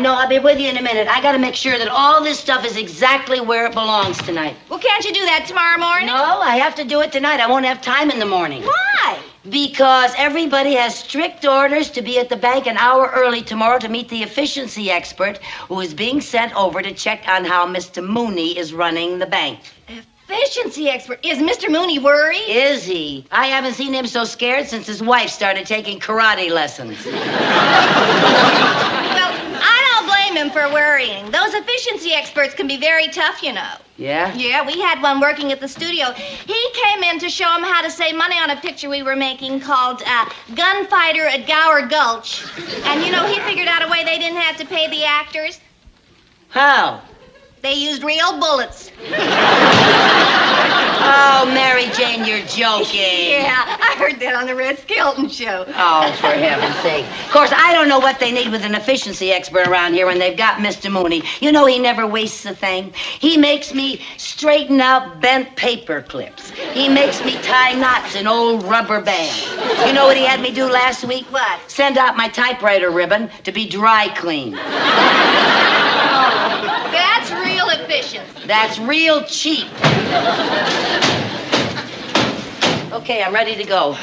No, I'll be with you in a minute. I gotta make sure that all this stuff is exactly where it belongs tonight. Well, can't you do that tomorrow morning? No, I have to do it tonight. I won't have time in the morning. Why? Because everybody has strict orders to be at the bank an hour early tomorrow to meet the efficiency expert who is being sent over to check on how Mr. Mooney is running the bank. Efficiency expert. Is Mr. Mooney worried? Is he? I haven't seen him so scared since his wife started taking karate lessons. Well, I don't blame him for worrying. Those efficiency experts can be very tough, you know. Yeah? Yeah, we had one working at the studio. He came in to show him how to save money on a picture we were making called Gunfighter at Gower Gulch. And, you know, he figured out a way they didn't have to pay the actors. How? They used real bullets. Oh, Mary Jane, you're joking. Yeah, I heard that on the Red Skelton show. Oh, for heaven's sake. Of course, I don't know what they need with an efficiency expert around here when they've got Mr. Mooney. You know he never wastes a thing. He makes me straighten out bent paper clips. He makes me tie knots in old rubber bands. You know what he had me do last week? What? Send out my typewriter ribbon to be dry cleaned. That's real efficient. That's real cheap. Okay, I'm ready to go.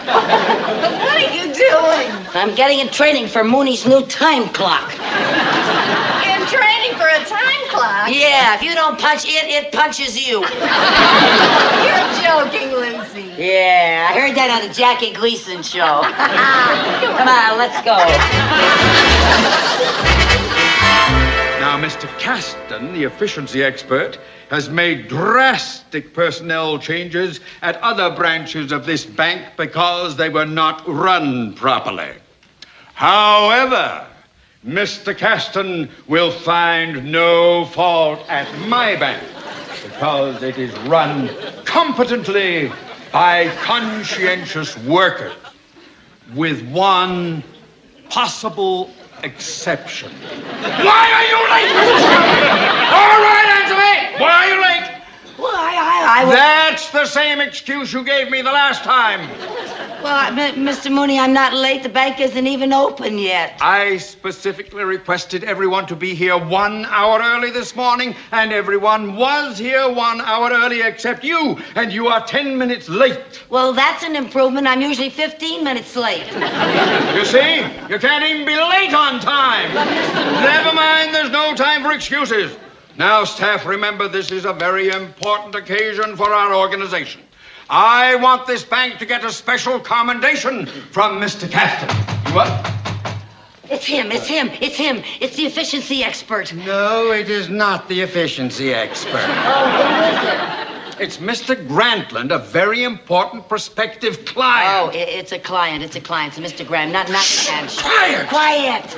What are you doing? I'm getting in training for Mooney's new time clock. In training for a time clock? Yeah, if you don't punch it, it punches you. You're joking, Lucy. Yeah, I heard that on the Jackie Gleason show. Come on, let's go. Now, Mr. Caston, the efficiency expert, has made drastic personnel changes at other branches of this bank because they were not run properly. However, Mr. Caston will find no fault at my bank because it is run competently by conscientious workers, with one possible exception. Why are you late? All right, answer me. Why are you late? Well, I That's the same excuse you gave me the last time. Well, Mr. Mooney, I'm not late. The bank isn't even open yet. I specifically requested everyone to be here 1 hour early this morning, and everyone was here 1 hour early except you, and you are 10 minutes late. Well, that's an improvement. I'm usually 15 minutes late. You see? You can't even be late on time. Never mind, there's no time for excuses. Now, staff, remember, this is a very important occasion for our organization. I want this bank to get a special commendation from Mr. Caston. What? It's him. It's the efficiency expert. No, it is not the efficiency expert. Oh, who is it? It's Mr. Grantland, a very important prospective client. Oh, it's a client. It's Mr. Graham, not Grant. Quiet! Quiet.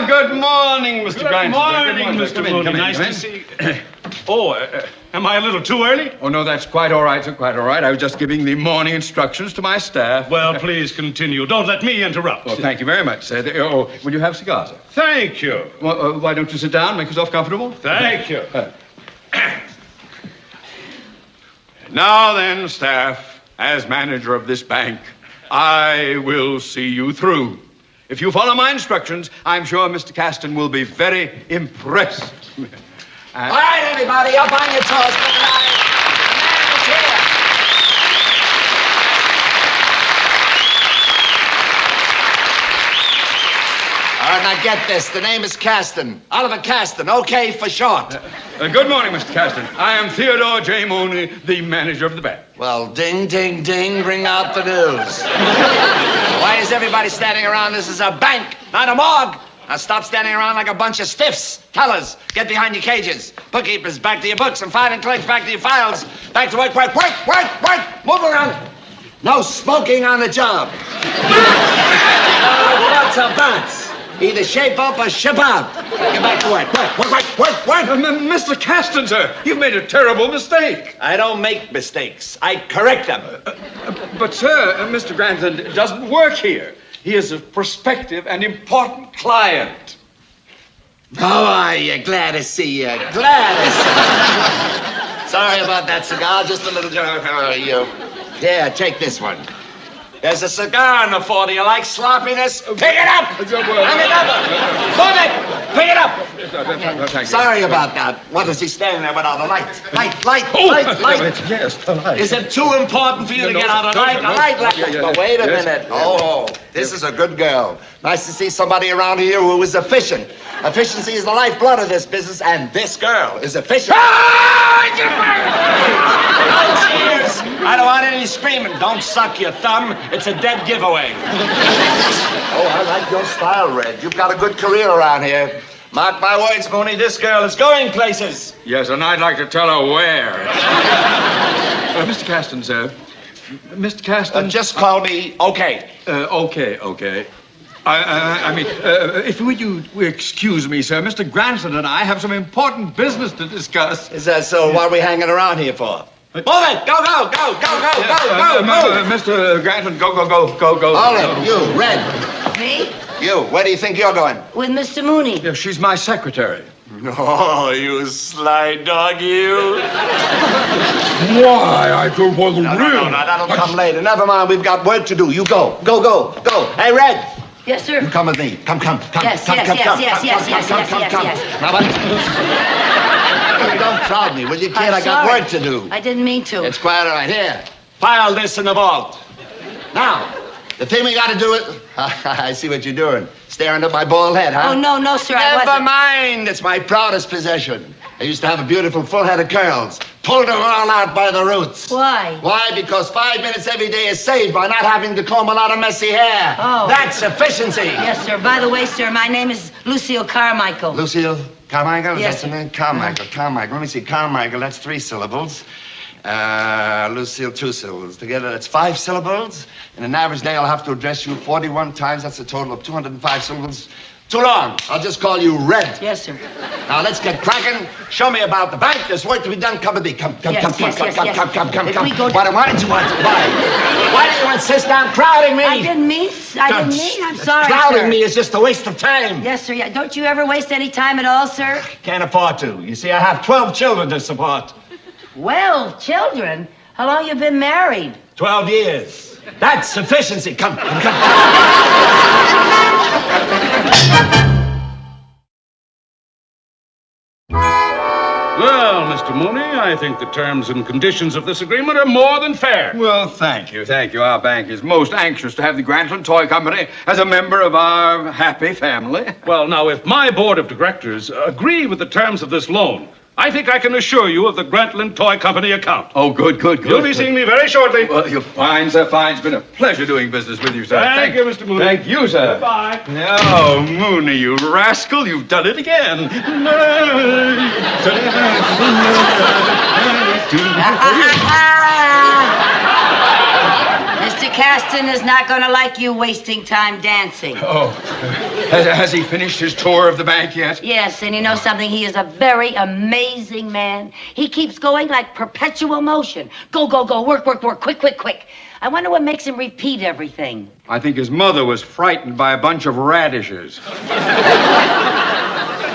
Good morning, Mr. Grantland. Good morning, Mr. Mooney. Nice to see you. Am I a little too early? Oh, no, that's quite all right, sir, quite all right. I was just giving the morning instructions to my staff. Well, please continue. Don't let me interrupt. Well, thank you very much, sir. Will you have cigars, sir? Thank you. Well, why don't you sit down, make yourself comfortable? Thank you. Now then, staff, as manager of this bank, I will see you through. If you follow my instructions, I'm sure Mr. Caston will be very impressed. All right, everybody, up on your toes. All right, now get this. The name is Caston. Oliver Caston, okay for short. Good morning, Mr. Caston. I am Theodore J. Mooney, the manager of the bank. Well, ding, ding, ding, bring out the news. Why is everybody standing around? This is a bank, not a morgue. Now stop standing around like a bunch of stiffs. Tellers, get behind your cages. Bookkeepers, back to your books, and filing clerks, back to your files. Back to work. Move around. No smoking on the job. What's a bounce? Either shape up or ship out. Get back to work. Work. Mr. Caston, sir, you've made a terrible mistake. I don't make mistakes. I correct them. But, sir, Mr. Grantham doesn't work here. He is a prospective and important client. How are you? Glad to see you. Glad to see you. Sorry about that cigar. Just a little jar. How are you? Yeah, take this one. There's a cigar in the 40. You like sloppiness? Pick it up! Pick it up! Move it! Pick it up! Thank you. Sorry about that. What is he standing there without a light? Light! Yes, the light. Is it too important for you to get out a light? A light. But wait a minute. Oh, this is a good girl. Nice to see somebody around here who is efficient. Efficiency is the lifeblood of this business, and this girl is efficient. Cheers! I don't want any screaming. Don't suck your thumb. It's a dead giveaway. Oh, I like your style, Red. You've got a good career around here. Mark my words, Mooney, this girl is going places. Yes, and I'd like to tell her where. Mr. Caston, sir. Mr. Caston. Just call me okay. Okay. I mean, if you excuse me, sir, Mr. Granson and I have some important business to discuss. Is that so? What are we hanging around here for? Move it! Go! Mr. Granson, go. All right, you, Red. Me? You, where do you think you're going? With Mr. Mooney. Yeah, she's my secretary. Oh, you sly dog, you. Why? I don't want to No, that'll come later. Never mind, we've got work to do. You go. Hey, Red. Yes, sir. You come with me. Come. Yes. Now, don't crowd me, will you, kid? I got sorry. work to do. I didn't mean to. It's quite all right. Here, file this in the vault. Now, the thing we got to do is... I see what you're doing. Staring at my bald head, huh? Oh, no, sir, I Never wasn't. mind. It's my proudest possession. I used to have a beautiful full head of curls. Pulled them all out by the roots. Why? Why? Because 5 minutes every day is saved by not having to comb a lot of messy hair. Oh. That's efficiency. Yes, sir. By the way, sir, my name is Lucille Carmichael. Lucille Carmichael? Yes, That's the sir. name? Carmichael. Let me see. Carmichael, that's 3 syllables. Lucille, 2 syllables. Together, that's 5 syllables. In an average day, I'll have to address you 41 times. That's a total of 205 syllables. Too long. I'll just call you Red. Yes, sir. Now, let's get cracking. Show me about the bank. There's work to be done. Come with me. Come. If we go Why don't you want to? Why do you insist on crowding me? I didn't mean. I'm sorry, Crowding sir. me is just a waste of time. Yes, sir. Yeah. Don't you ever waste any time at all, sir? Can't afford to. You see, I have 12 children to support. Well, children, how long you been married? 12 years. That's sufficiency. Come. Well, Mr. Mooney, I think the terms and conditions of this agreement are more than fair. Well, thank you. Our bank is most anxious to have the Grantland Toy Company as a member of our happy family. Well, now, if my board of directors agree with the terms of this loan, I think I can assure you of the Grantland Toy Company account. Oh, good. You'll be seeing me very shortly. Well, you're fine, sir, fine. It's been a pleasure doing business with you, sir. Thank you, Mr. Mooney. Thank you, sir. Goodbye. Oh, Mooney, you rascal, you've done it again. Mr. Caston is not going to like you wasting time dancing. Oh, has he finished his tour of the bank yet? Yes, and you know something? He is a very amazing man. He keeps going like perpetual motion. Go, work, quick. I wonder what makes him repeat everything. I think his mother was frightened by a bunch of radishes.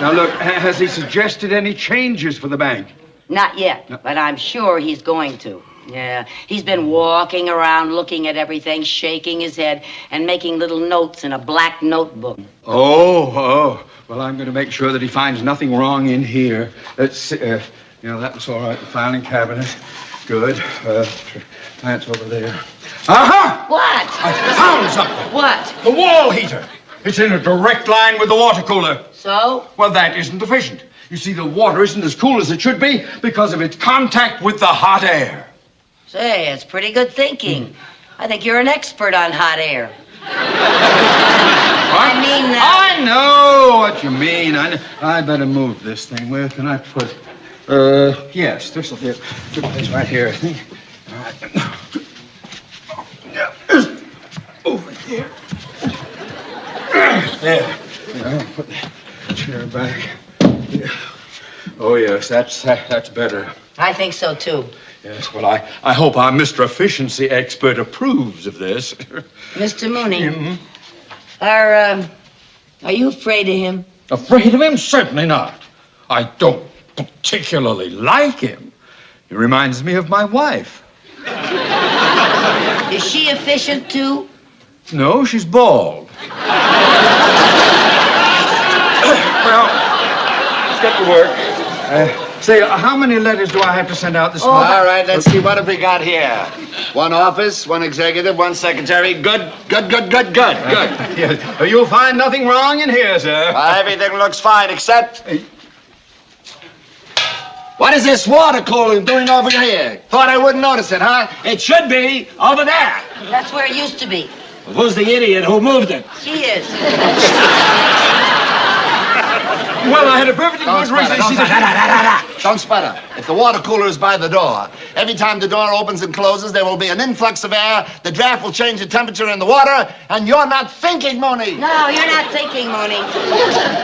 Now, look, has he suggested any changes for the bank? Not yet, but I'm sure he's going to. Yeah, he's been walking around looking at everything, shaking his head, and making little notes in a black notebook. Oh. Well, I'm going to make sure that he finds nothing wrong in here. Let's that was all right. The filing cabinet. Good. That's over there. Aha! What? I found something. What? The wall heater. It's in a direct line with the water cooler. So? Well, that isn't efficient. You see, the water isn't as cool as it should be because of its contact with the hot air. Say, it's pretty good thinking. I think you're an expert on hot air. What? I know what you mean. I better move this thing. Where can I put? Yes, this will be a good place right here, I think. All right. Over here. There. Put the chair back. Yeah. Oh, yes, that's better. I think so, too. Yes, well, I hope our Mr. Efficiency expert approves of this. Mr. Mooney, are you afraid of him? Afraid of him? Certainly not. I don't particularly like him. He reminds me of my wife. Is she efficient, too? No, she's bald. Well, let's get to work. Say, how many letters do I have to send out this morning? All right, let's see. What have we got here? One office, one executive, one secretary. Good. Yes. You'll find nothing wrong in here, sir. Everything looks fine, except... What is this water cooler doing over here? Thought I wouldn't notice it, huh? It should be over there. That's where it used to be. Who's the idiot who moved it? She is. Well, I had a perfectly good reason. Don't sputter. If the water cooler is by the door, every time the door opens and closes, there will be an influx of air. The draft will change the temperature in the water, and you're not thinking, Mooney. No, you're not thinking, Mooney.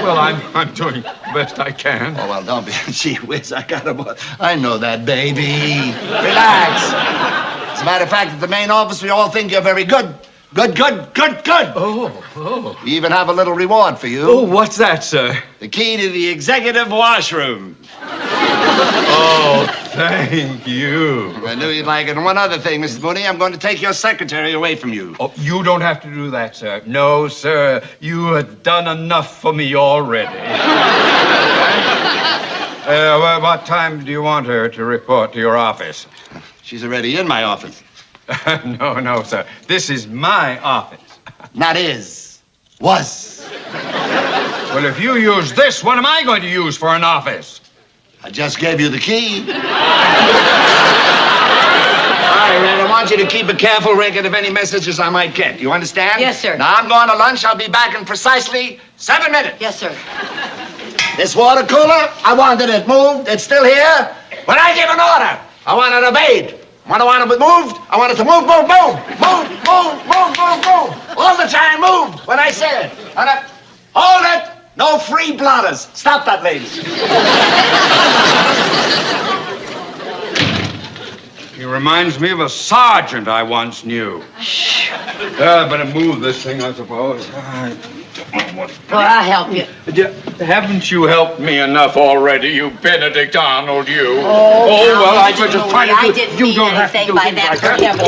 Well, I'm doing the best I can. Oh, well, don't be. Gee whiz, I know that, baby. Relax. As a matter of fact, at the main office, we all think you're very good. Good. Oh. We even have a little reward for you. Oh, what's that, sir? The key to the executive washroom. Oh, thank you. I knew you'd like it. And one other thing, Mrs. Mooney, I'm going to take your secretary away from you. Oh, you don't have to do that, sir. No, sir. You have done enough for me already. Well, what time do you want her to report to your office? She's already in my office. No, sir. This is my office. Not is. Was. Well, if you use this, what am I going to use for an office? I just gave you the key. All right, Red, I want you to keep a careful record of any messages I might get. You understand? Yes, sir. Now, I'm going to lunch. I'll be back in precisely 7 minutes. Yes, sir. This water cooler, I wanted it moved. It's still here. When I give an order, I want it obeyed. When I want it moved, I want it to move. Move. All the time, move when I say it. Hold it. No free blotters. Stop that, ladies. He reminds me of a sergeant I once knew. Better move this thing, I suppose. Well, I'll help you. Haven't you helped me enough already, you Benedict Arnold, you? Oh, well, I Mr. was just Mooney, trying to do... I didn't you mean don't have to anything do by things that, like for heaven's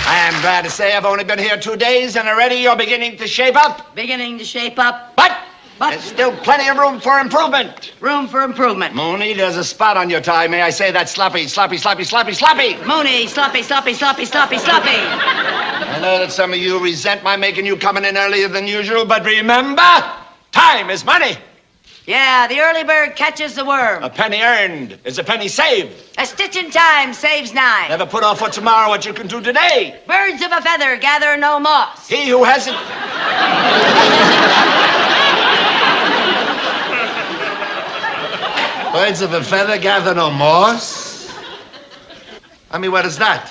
I am glad to say I've only been here 2 days, and already you're beginning to shape up. Beginning to shape up. But there's still plenty of room for improvement. Room for improvement. Mooney, there's a spot on your tie. May I say that? Sloppy. Mooney, sloppy. I know that some of you resent my making you coming in earlier than usual, but remember, time is money. Yeah, the early bird catches the worm. A penny earned is a penny saved. A stitch in time saves 9. Never put off for tomorrow what you can do today. Birds of a feather gather no moss. He who hasn't... Birds of a feather gather no moss? I mean, what is that?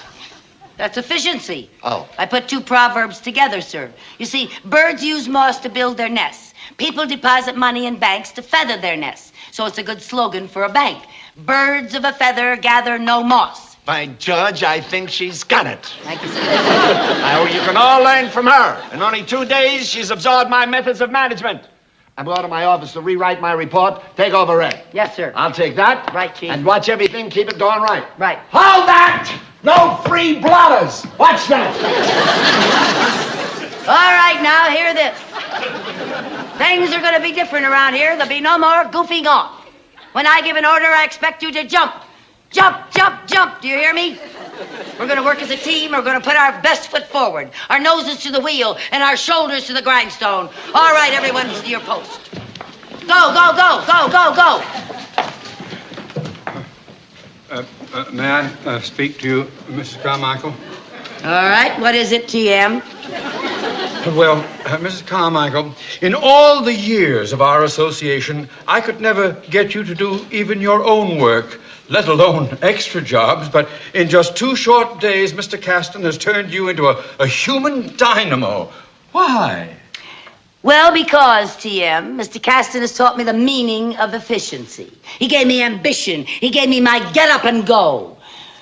That's efficiency. Oh. I put 2 proverbs together, sir. You see, birds use moss to build their nests. People deposit money in banks to feather their nests. So it's a good slogan for a bank. Birds of a feather gather no moss. By George, I think she's got it. Thank you, sir. Now, you can all learn from her. In only 2 days, she's absorbed my methods of management. I'm going to my office to rewrite my report. Take over, Red. Yes, sir. I'll take that. Right, Chief. And watch everything. Keep it going right. Right. Hold that! No free blotters. Watch that. All right, now, hear this. Things are going to be different around here. There'll be no more goofing off. When I give an order, I expect you to jump. Jump. Do you hear me? We're going to work as a team. We're going to put our best foot forward. Our noses to the wheel and our shoulders to the grindstone. All right, everyone, to your post. Go. May I speak to you, Mrs. Carmichael? All right, what is it, TM? Well, Mrs. Carmichael, in all the years of our association, I could never get you to do even your own work, let alone extra jobs. But in just 2 short days, Mr. Caston has turned you into a human dynamo. Why? Well, because, TM, Mr. Caston has taught me the meaning of efficiency. He gave me ambition. He gave me my get up and go.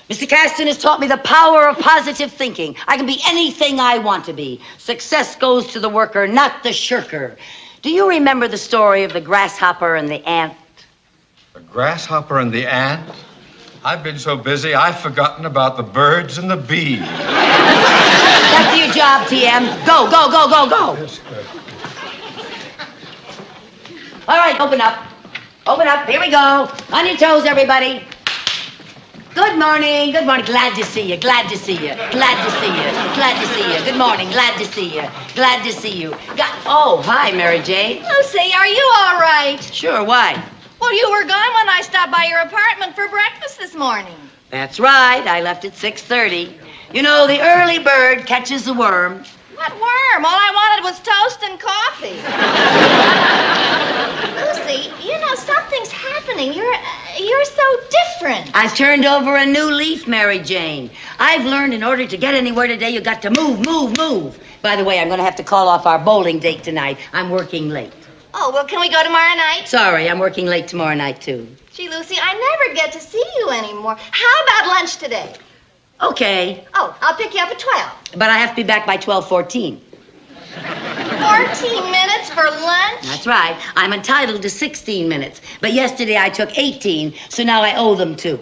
Mr. Caston has taught me the power of positive thinking. I can be anything I want to be. Success goes to the worker, not the shirker. Do you remember the story of the grasshopper and the ant? The grasshopper and the ant? I've been so busy, I've forgotten about the birds and the bees. Back to your job, TM. Go, go, go, go, go. Yes, All right, open up. Open up. Here we go. On your toes, everybody. Good morning. Good morning. Glad to see you. Glad to see you. Glad to see you. Glad to see you. Good morning. Glad to see you. Glad to see you. Oh, hi, Mary Jane. Lucy, are you all right? Sure, why? Well, you were gone when I stopped by your apartment for breakfast this morning. That's right. I left at 6:30. You know, the early bird catches the worm. What worm? All I wanted was toast and coffee. Lucy, you know, something's happening. You're so different. I've turned over a new leaf, Mary Jane. I've learned in order to get anywhere today, you got to move, move, move. By the way, I'm going to have to call off our bowling date tonight. I'm working late. Oh, well, can we go tomorrow night? Sorry, I'm working late tomorrow night, too. Gee, Lucy, I never get to see you anymore. How about lunch today? Okay, Oh, I'll pick you up at 12. but I have to be back by 12:14. 14 minutes for lunch? That's right. I'm entitled to 16 minutes. But yesterday I took 18, so now I owe them 2.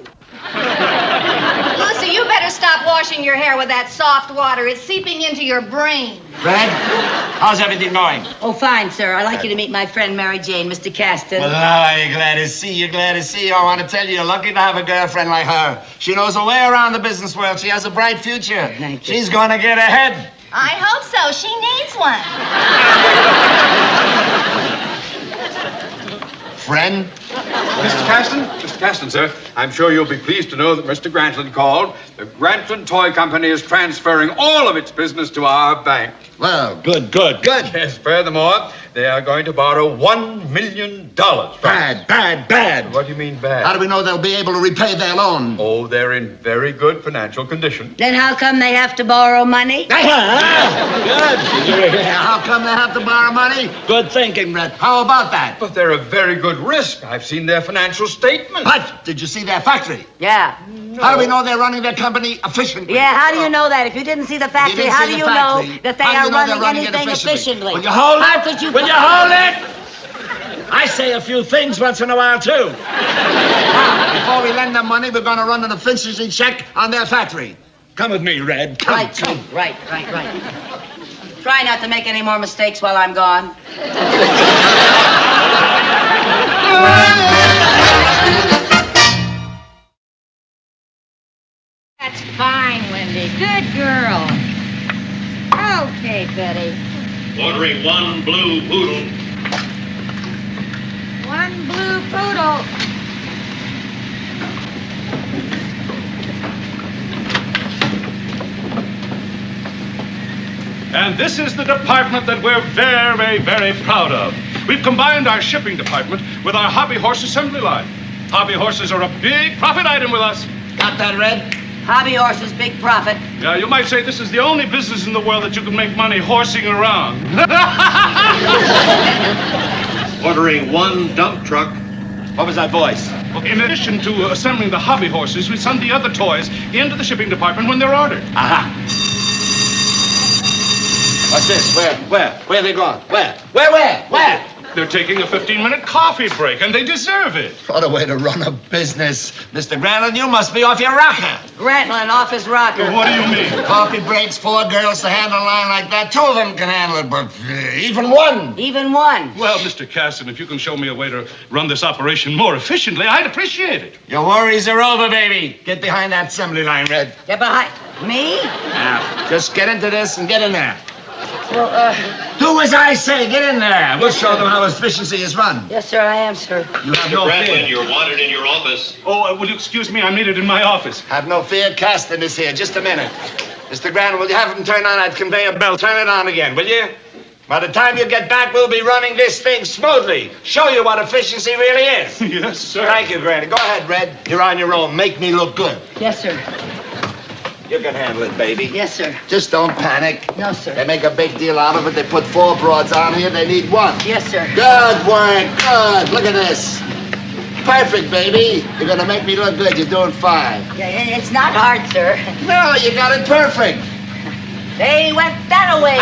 Lucy, you better stop washing your hair with that soft water. It's seeping into your brain. Red, how's everything going? Oh, fine, sir. I'd like you to meet my friend Mary Jane, Mr. Caston. Well, I'm glad to see you, glad to see you. I want to tell you, you're lucky to have a girlfriend like her. She knows her way around the business world. She has a bright future. Thank you. She's going to get ahead. I hope so. She needs one. Friend? Mr. Caston, sir, I'm sure you'll be pleased to know that Mr. Grantland called. The Grantland Toy Company is transferring all of its business to our bank. Well, good. Yes, furthermore, they are going to borrow $1 million. Bad. What do you mean bad? How do we know they'll be able to repay their loan? Oh, they're in very good financial condition. Then how come they have to borrow money? Good. How come they have to borrow money? Good thinking, Red. How about that? But they're a very good risk. I've seen their financial statements. But did you see their factory? Yeah. How do we know they're running their company efficiently? Yeah, how do you know that? If you didn't see the factory, how do you know that they are running anything efficiently? Will you hold How it? could you... Will you hold it? I say a few things once in a while, too. Now, before we lend them money, we're going to run an efficiency check on their factory. Come with me, Red. Come. Right. Try not to make any more mistakes while I'm gone. That's fine, Wendy. Good girl. Okay, Betty. Ordering 1 blue poodle. 1 blue poodle. And this is the department that we're very, very proud of. We've combined our shipping department with our hobby horse assembly line. Hobby horses are a big profit item with us. Got that, Red? Hobby horses, big profit. Yeah, you might say this is the only business in the world that you can make money horsing around. Ordering 1 dump truck. What was that voice? Well, in addition to assembling the hobby horses, we send the other toys into the shipping department when they're ordered. Aha. What's this? Where? Where are they going? Where? They're taking a 15-minute coffee break, and they deserve it. What a way to run a business. Mr. Grantland, you must be off your rocker. Grantland off his rocker. What do you mean? Coffee breaks, 4 girls to handle a line like that. 2 of them can handle it, but even one. Even one. Well, Mr. Caston, if you can show me a way to run this operation more efficiently, I'd appreciate it. Your worries are over, baby. Get behind that assembly line, Red. Get behind me? Now, just get into this and get in there. Well, Do as I say. Get in there. We'll show them how efficiency is run. yes, sir, I am, sir. You have no Grantland, fear. you're wanted in your office. Oh, will you excuse me? I'm needed in my office. Have no fear. Caston is here. Just a minute. Mr. Grant, will you have him turn on that conveyor belt? Turn it on again, will you? By the time you get back, we'll be running this thing smoothly. Show you what efficiency really is. Yes, sir. Thank you, Granny. Go ahead, Red. You're on your own. Make me look good. Yes, sir. You can handle it, baby. Yes, sir. Just don't panic. No, They sir. make a big deal out of it. They put 4 broads on here. They need 1. Yes, sir. Good work. Good. Look at this. Perfect, baby. You're going to make me look good. You're doing fine. Yeah, it's not hard, sir. No, you got it perfect. They went that away.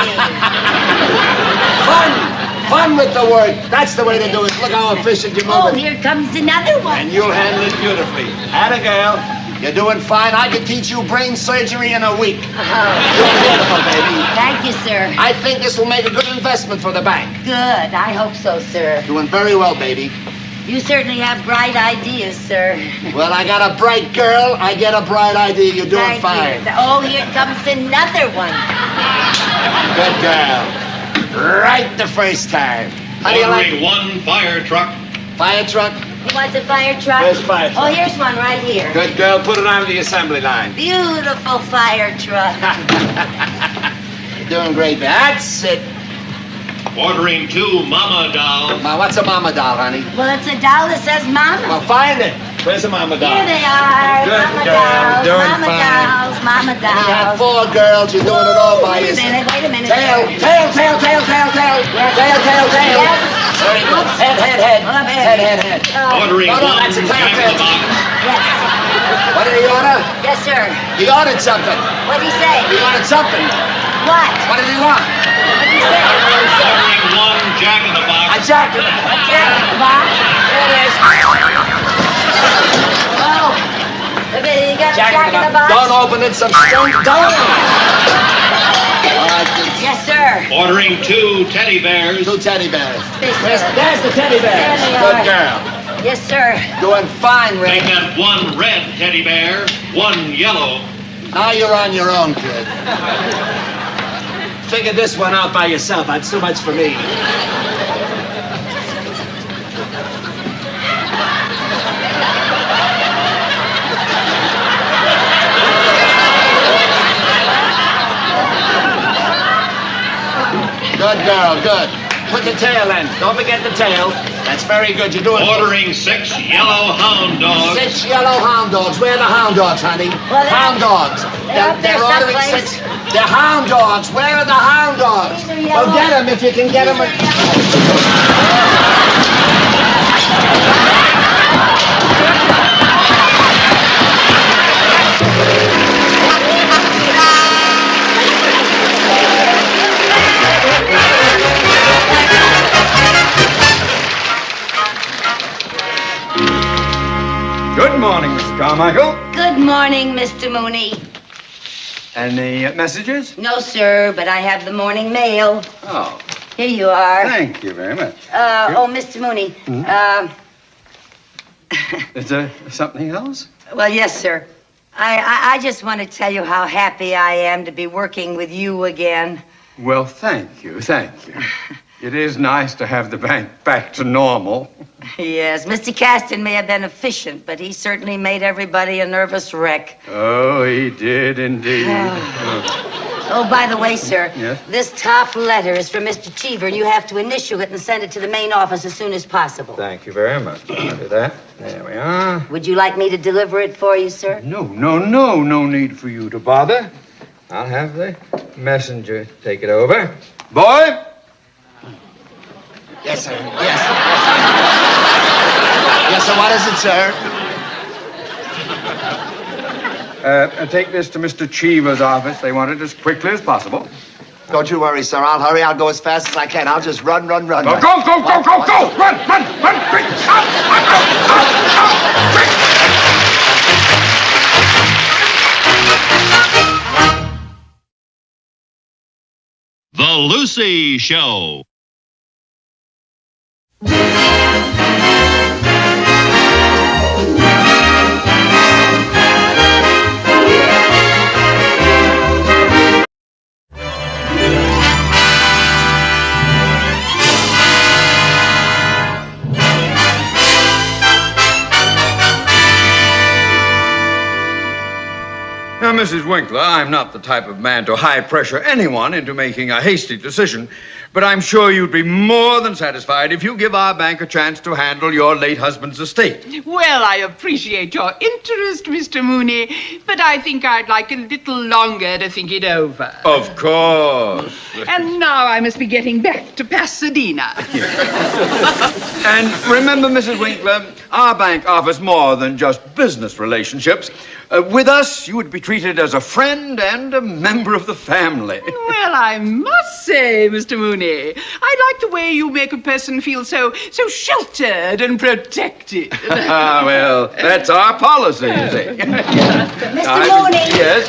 Fun with the work. That's the way to do it. Look how efficient you're Oh, moving. here comes another one. And you'll handle it beautifully. Atta girl. You're doing fine. I could teach you brain surgery in a week. You're beautiful, baby. Thank you, sir. I think this will make a good investment for the bank. Good. I hope so, sir. Doing very well, baby. You certainly have bright ideas, sir. Well, I got a bright girl. I get a bright idea. You're doing Thank fine. you. Oh, here comes another one. Good girl. Right the first time. How do you like Ordering 1 fire truck. fire truck? He wants a fire truck? Where's the fire truck? Oh, here's one right here. Good girl. Put it on the assembly line. Beautiful fire truck. You're doing great. That's it. Ordering 2 mama dolls. Ma, what's a mama doll, honey? Well, it's a doll that says mama. Well, find it. Where's the mama doll? Here they are. Good Mama girl, dolls, doing mama fine. dolls, mama You have dolls. 4 girls. You're doing it all by Wait a yourself. minute, wait a minute. Tail, tail, tail, tail, tail, tail. Tail, tail, tail. Yes. Very good. Head, head, head. Oh, Head, head, head. Ordering No, no, 1 that's a tail, jack in tail. the box. Yes. What did he order? Yes, sir. He ordered something. What'd he say? He wanted something. What? What did he want? What'd he say? Ordering 1 jack in the A box. jacket. Jack in the box? There it is. Oh. You got a jack in the box? Don't open it. Some stink. Don't. All right, Yes, sir. Ordering 2 teddy bears. 2 teddy bears. Yes, There's sir. the teddy bears. There they Good are. girl. Yes, sir. Doing fine, They Ray. got 1 red teddy bear, 1 yellow. Now you're on your own, kid. Figure this one out by yourself. That's too much for me. Good girl, good. Put the tail in. Don't forget the tail. That's very good. You're doing Ordering 6 yellow hound dogs. 6 yellow hound dogs. Where are the hound dogs, honey? Well, they're- hound dogs. they're up there ordering someplace. 6. They're hound dogs. Where are the hound dogs? These are yellow. Well, get them if you can get them. Good morning, Mr. Carmichael. Good morning, Mr. Mooney. Any messages? No, sir, but I have the morning mail. Oh, Here you are. thank you very much. Oh, Mr. Mooney. Is there something else? Well, yes, sir. I just want to tell you how happy I am to be working with you again. Well, thank you, thank you. It is nice to have the bank back to normal. Yes, Mr. Caston may have been efficient, but he certainly made everybody a nervous wreck. Oh, he did indeed. Oh, by the way, sir, Yes? this top letter is from Mr. Cheever, and you have to initial it and send it to the main office as soon as possible. Thank you very much. I'll do that. There we are. Would you like me to deliver it for you, sir? No need for you to bother. I'll have the messenger take it over. Boy! Yes, sir. Yes. Yes, sir. What is it, sir? Take this to Mr. Cheever's office. They want it as quickly as possible. Don't you worry, sir. I'll hurry. I'll go as fast as I can. I'll just run. Go! Run! Quick! Out! Quick! The Lucy Show. Now, Mrs. Winkler, I'm not the type of man to high-pressure anyone into making a hasty decision, but I'm sure you'd be more than satisfied if you give our bank a chance to handle your late husband's estate. Well, I appreciate your interest, Mr. Mooney, but I think I'd like a little longer to think it over. Of course. And now I must be getting back to Pasadena. And remember, Mrs. Winkler, our bank offers more than just business relationships. With us, you would be treated as a friend and a member of the family. Well, I must say, Mr. Mooney, I like the way you make a person feel so sheltered and protected. Well, that's our policy, you see. Mr. Mooney. Yes?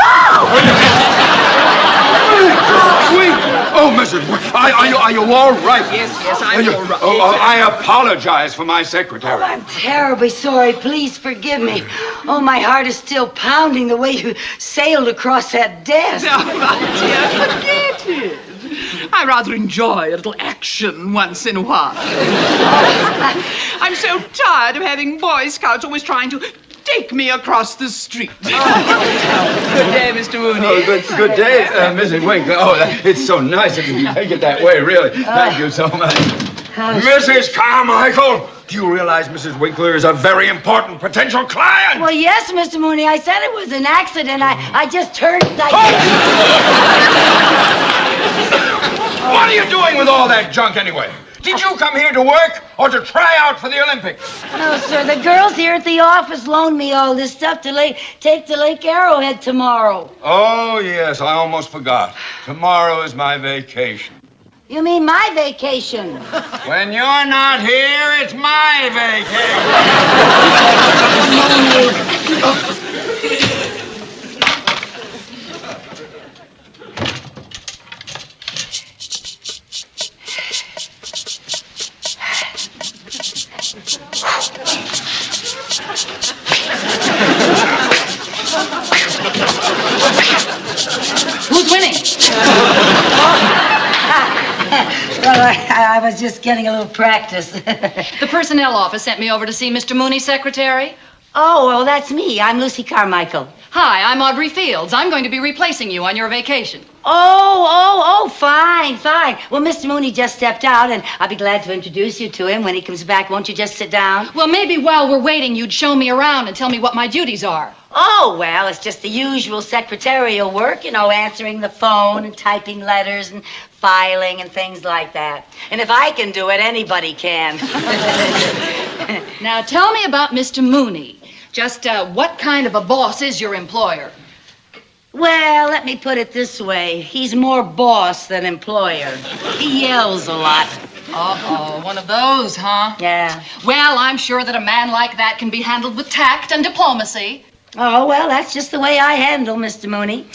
Oh, Mrs. Winkler, are you all right? Yes, I'm all right. Oh, I apologize for my secretary. Oh, I'm terribly sorry. Please forgive me. Oh, my heart is still pounding the way you sailed across that desk. Oh, my dear, forget it. I rather enjoy a little action once in a while. I'm so tired of having Boy Scouts always trying to take me across the street. Good day, Mr. Mooney. Oh, good day, Mrs. Winkler. Oh, it's so nice of you to take it that way, really. Thank you so much. Mrs. Carmichael, do you realize Mrs. Winkler is a very important potential client? Well, yes, Mr. Mooney. I said it was an accident. I just turned like... What are you doing with all that junk anyway? Did you come here to work or to try out for the Olympics? No, sir. The girls here at the office loaned me all this stuff to take to Lake Arrowhead tomorrow. Oh, yes, I almost forgot. Tomorrow is my vacation. You mean my vacation? When you're not here, it's my vacation. Who's winning? Well, I was just getting a little practice. The personnel office sent me over to see Mr. Mooney's secretary. Oh, well, that's me. I'm Lucy Carmichael. Hi, I'm Audrey Fields. I'm going to be replacing you on your vacation. Oh, fine. Well, Mr. Mooney just stepped out, and I'll be glad to introduce you to him when he comes back. Won't you just sit down? Well, maybe while we're waiting, you'd show me around and tell me what my duties are. Oh, well, it's just the usual secretarial work, answering the phone and typing letters and filing and things like that. And if I can do it, anybody can. Now, tell me about Mr. Mooney. Just what kind of a boss is your employer? Well, let me put it this way. He's more boss than employer. He yells a lot. Uh-oh, one of those, huh? Yeah. Well, I'm sure that a man like that can be handled with tact and diplomacy. Oh, well, that's just the way I handle Mr. Mooney.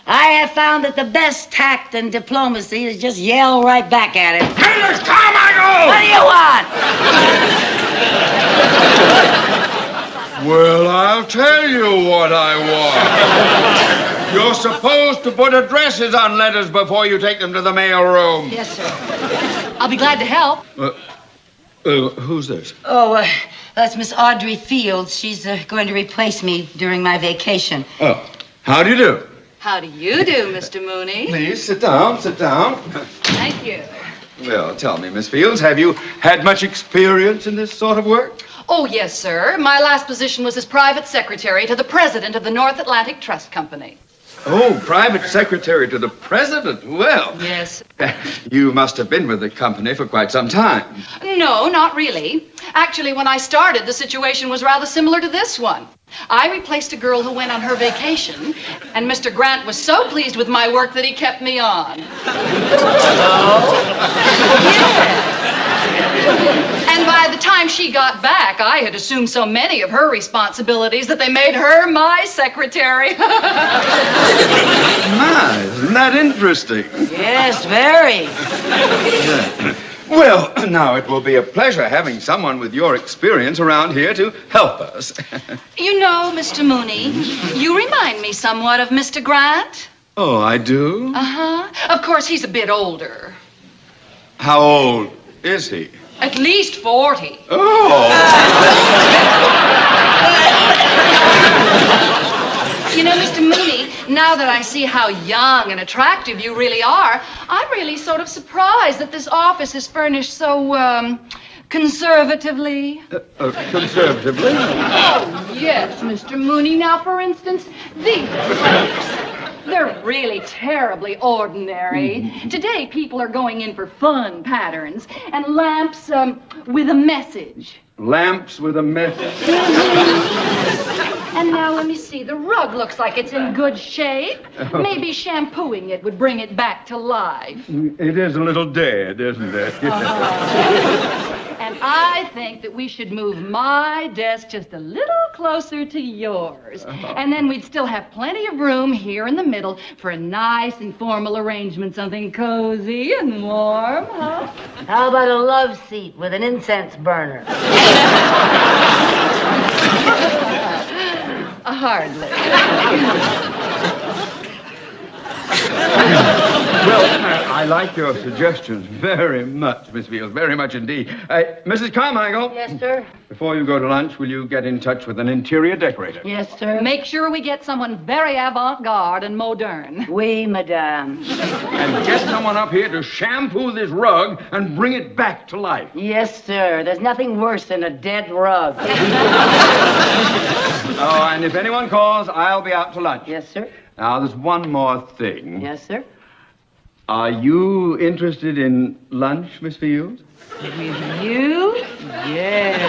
I have found that the best tact and diplomacy is just yell right back at him. Mrs. Carmichael! What do you want? Well, I'll tell you what I want. You're supposed to put addresses on letters before you take them to the mail room. Yes, sir. I'll be glad to help. Who's this? Oh, that's Miss Audrey Fields. She's going to replace me during my vacation. Oh, how do you do? How do you do, Mr. Mooney? Please, sit down. Thank you. Well, tell me, Miss Fields, have you had much experience in this sort of work? Oh, yes, sir. My last position was as private secretary to the president of the North Atlantic Trust Company. Oh, private secretary to the president. Well, Yes. you must have been with the company for quite some time. No, not really. Actually, when I started, the situation was rather similar to this one. I replaced a girl who went on her vacation, and Mr. Grant was so pleased with my work that he kept me on. And by the time she got back, I had assumed so many of her responsibilities that they made her my secretary. My, isn't that interesting? Yes, very. Well, now it will be a pleasure having someone with your experience around here to help us. You know, Mr. Mooney, you remind me somewhat of Mr. Grant. Oh, I do? Uh-huh. Of course, he's a bit older. How old is he? At least 40. Oh! You know, Mr. Mooney, Now that I see how young and attractive you really are, I'm really sort of surprised that this office is furnished so, conservatively. Conservatively? Oh, yes, Mr. Mooney. Now, for instance, these lamps. They're really terribly ordinary. Today, people are going in for fun patterns and lamps with a message. Lamps with a message. And now, let me see. The rug looks like it's in good shape. Maybe shampooing it would bring it back to life. It is a little dead, isn't it? And I think that we should move my desk just a little closer to yours. And then we'd still have plenty of room here in the middle for a nice informal arrangement, something cozy and warm, huh? How about a love seat with an incense burner? Hardly. Well, I like your suggestions very much, Miss Fields, very much indeed. Mrs. Carmichael? Yes, sir? Before you go to lunch, will you get in touch with an interior decorator? Yes, sir? Make sure we get someone very avant-garde and modern. Oui, madame. And get someone up here to shampoo this rug and bring it back to life. Yes, sir. There's nothing worse than a dead rug. Oh, and if anyone calls, I'll be out to lunch. Yes, sir? Now, there's one more thing. Yes, sir? Are you interested in lunch, Miss Fields? With you? Yes.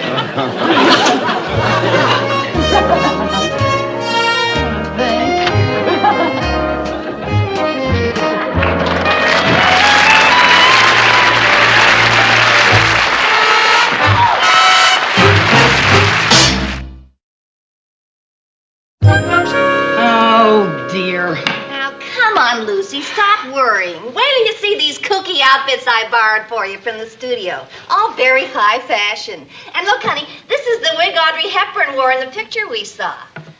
Now, come on, Lucy, stop worrying. Wait till you see these kooky outfits I borrowed for you from the studio. All very high fashion. And look, honey, this is the wig Audrey Hepburn wore in the picture we saw.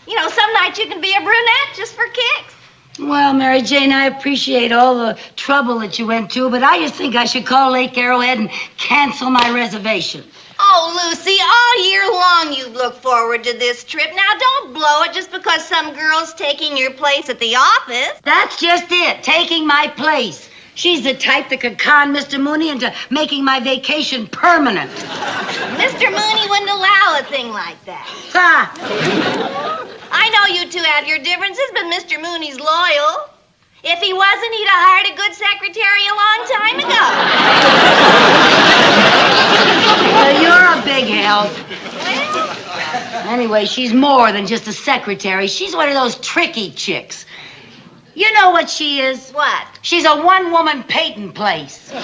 You know, some nights you can be a brunette just for kicks. Well, Mary Jane, I appreciate all the trouble that you went to, but I just think I should call Lake Arrowhead and cancel my reservation. Oh, Lucy, all year long you've looked forward to this trip. Now, don't blow it just because some girl's taking your place at the office. That's just it, taking my place. She's the type that could con Mr. Mooney into making my vacation permanent. Mr. Mooney wouldn't allow a thing like that. Ha! I know you two have your differences, but Mr. Mooney's loyal. If he wasn't, he'd have hired a good secretary a long time ago. Well, you're a big help. Anyway, she's more than just a secretary. She's one of those tricky chicks. You know what she is? What? She's a one-woman Peyton place. Oh,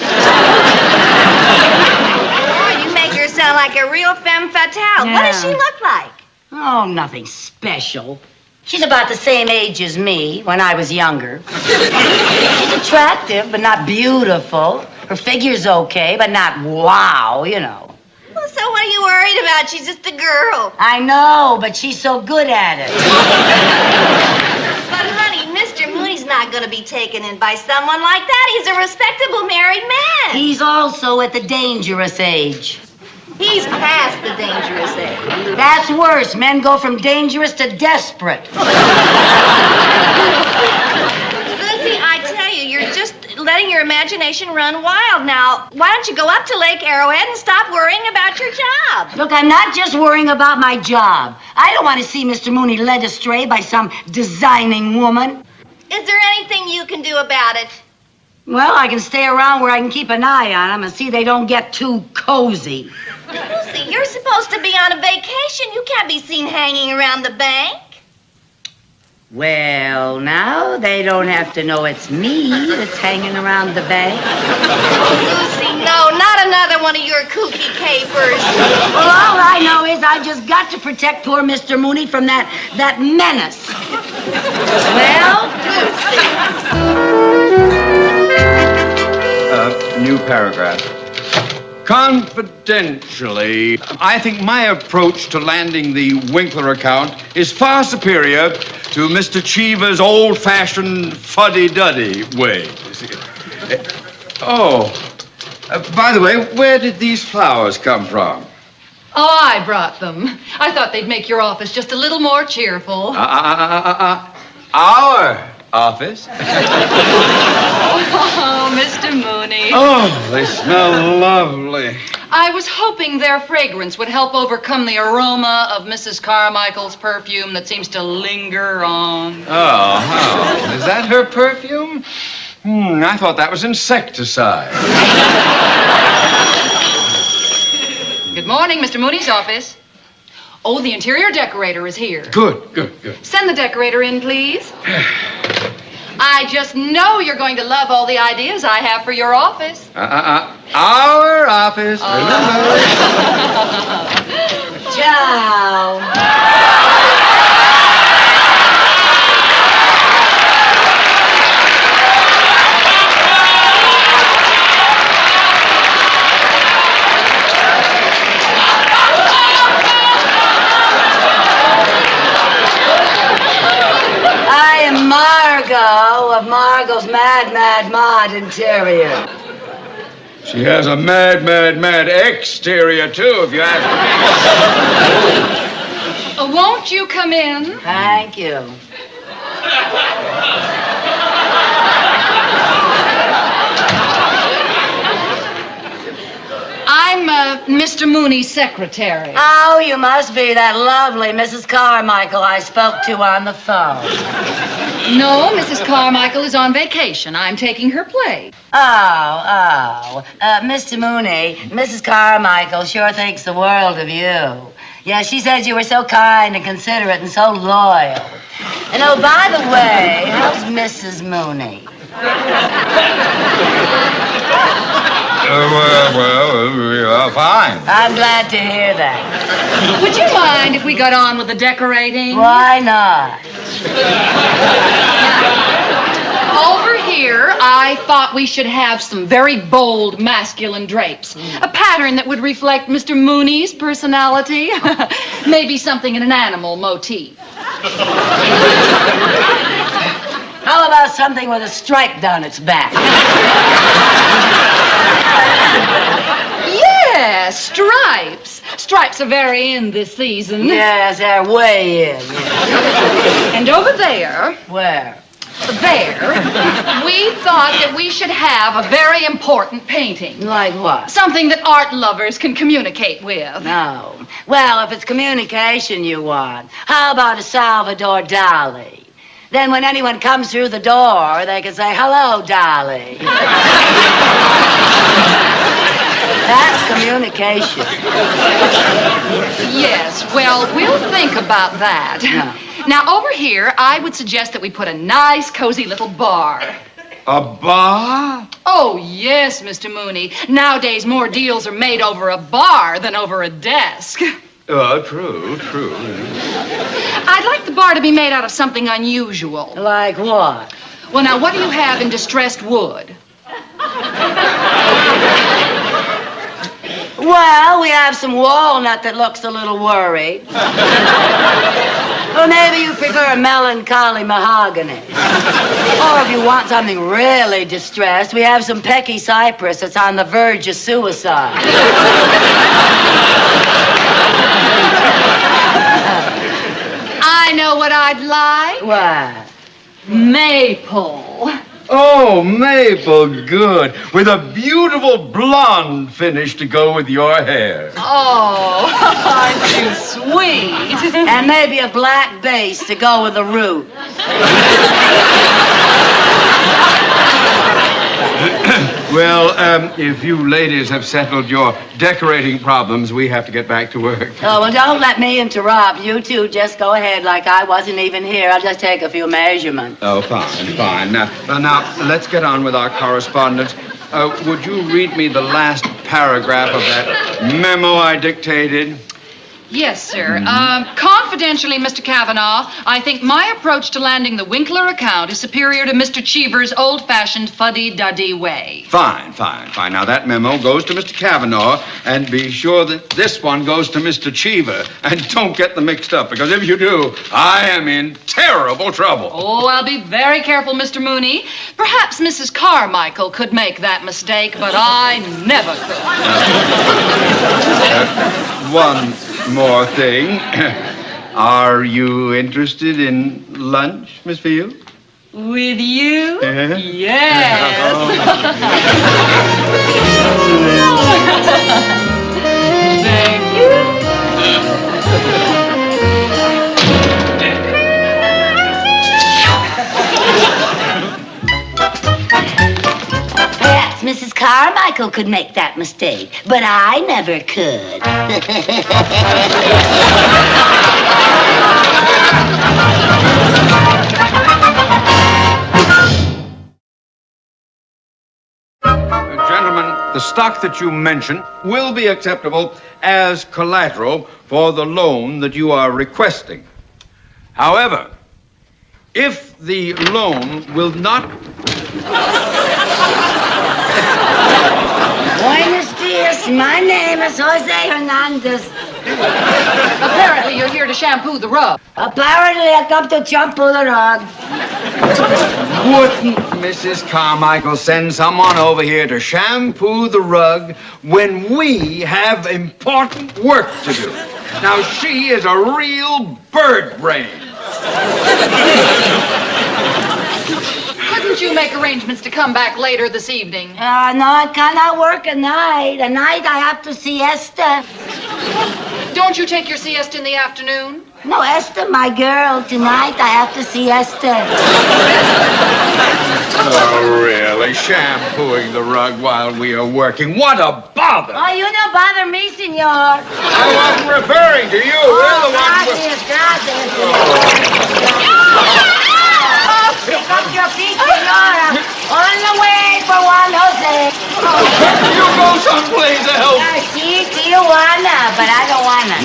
you make her sound like a real femme fatale. Yeah. What does she look like? Oh, nothing special. She's about the same age as me when I was younger. She's attractive, but not beautiful. Her figure's okay, but not wow, you know. Well, so what are you worried about? She's just a girl. I know, but she's so good at it. But, honey, Mr. Mooney's not going to be taken in by someone like that. He's a respectable married man. He's also at the dangerous age. He's past the dangerous age. That's worse. Men go from dangerous to desperate. Lucy, I tell you, you're just letting your imagination run wild now. Why don't you go up to Lake Arrowhead and stop worrying about your job? Look, I'm not just worrying about my job. I don't want to see Mr. Mooney led astray by some designing woman. Is there anything you can do about it? Well, I can stay around where I can keep an eye on them and see they don't get too cozy. Lucy, you're supposed to be on a vacation. You can't be seen hanging around the bank. Well, now they don't have to know it's me that's hanging around the bank. Lucy, no, not another one of your kooky capers. Well, all I know is I just got to protect poor Mr. Mooney from that menace. Well? New paragraph. Confidentially, I think my approach to landing the Winkler account is far superior to Mr. Cheever's old-fashioned fuddy-duddy way. By the way, where did these flowers come from? Oh, I brought them. I thought they'd make your office just a little more cheerful. our office. Oh, Mr. Mooney. Oh, they smell lovely. I was hoping their fragrance would help overcome the aroma of Mrs. Carmichael's perfume that seems to linger on. Oh, how? Is that her perfume? I thought that was insecticide. Good morning, Mr. Mooney's office. Oh, the interior decorator is here. Good. Send the decorator in, please. I just know you're going to love all the ideas I have for your office. Our office. Remember? Ciao. I am Margot of Margot's Mad Mod Interior. She has a mad exterior, too, if you ask me. Won't you come in? Thank you. I'm Mr. Mooney's secretary. Oh, you must be that lovely Mrs. Carmichael I spoke to on the phone. No, Mrs. Carmichael is on vacation. I'm taking her place. Mr. Mooney, Mrs. Carmichael sure thinks the world of you. Yeah, she says you were so kind and considerate and so loyal. And oh, by the way, how's Mrs. Mooney? Well, fine. I'm glad to hear that. Would you mind if we got on with the decorating? Why not? Over here, I thought we should have some very bold masculine drapes. A pattern that would reflect Mr. Mooney's personality. Maybe something in an animal motif. How about something with a stripe down its back? Yes, stripes. Stripes are very in this season. Yes, they're way in. And over there, Where? we thought that we should have a very important painting. Like what? Something that art lovers can communicate with. No. Well, if it's communication you want, how about a Salvador Dali? Then when anyone comes through the door, they can say, "Hello, Dali." That's communication. Yes, well, we'll think about that. No. Now, over here, I would suggest that we put a nice, cozy little bar. A bar? Oh, yes, Mr. Mooney. Nowadays, more deals are made over a bar than over a desk. Oh, true. I'd like the bar to be made out of something unusual. Like what? Well, now, what do you have in distressed wood? Well, we have some walnut that looks a little worried. Or maybe you prefer melancholy mahogany. Or if you want something really distressed, we have some pecky cypress that's on the verge of suicide. I know what I'd like. What? Maple. Oh, maple, good. With a beautiful blonde finish to go with your hair. Oh, aren't you sweet? And maybe a black base to go with the root. Well, if you ladies have settled your decorating problems, we have to get back to work. Oh, well, don't let me interrupt. You two just go ahead like I wasn't even here. I'll just take a few measurements. Oh, fine. Now, let's get on with our correspondence. Would you read me the last paragraph of that memo I dictated? Yes, sir. Confidentially, Mr. Kavanaugh, I think my approach to landing the Winkler account is superior to Mr. Cheever's old-fashioned fuddy-duddy way. Fine. Now, that memo goes to Mr. Kavanaugh, and be sure that this one goes to Mr. Cheever. And don't get them mixed up, because if you do, I am in terrible trouble. Oh, I'll be very careful, Mr. Mooney. Perhaps Mrs. Carmichael could make that mistake, but I never could. One more thing. Are you interested in lunch, Miss Field? With you? Uh-huh. Yes. Thank you. Perhaps Mrs. Carmichael could make that mistake, but I never could. Gentlemen, the stock that you mentioned will be acceptable as collateral for the loan that you are requesting. However, if the loan will not... Buenos dias, my name is Jose Hernandez. Apparently, you're here to shampoo the rug. Apparently, I come to shampoo the rug. Wouldn't Mrs. Carmichael send someone over here to shampoo the rug when we have important work to do? Now, she is a real bird brain. Couldn't you make arrangements to come back later this evening? No, I cannot work at night. At night, I have to siesta. Don't you take your siesta in the afternoon? No, Esther, my girl. Tonight, I have to siesta. Oh, really? Shampooing the rug while we are working? What a bother! Oh, you don't bother me, senor. I wasn't referring to you. We're the ones with... Gracias. Pick up your feet, senora. On the way for Juan Jose. You go someplace else. Sí, Tijuana, but I don't wanna.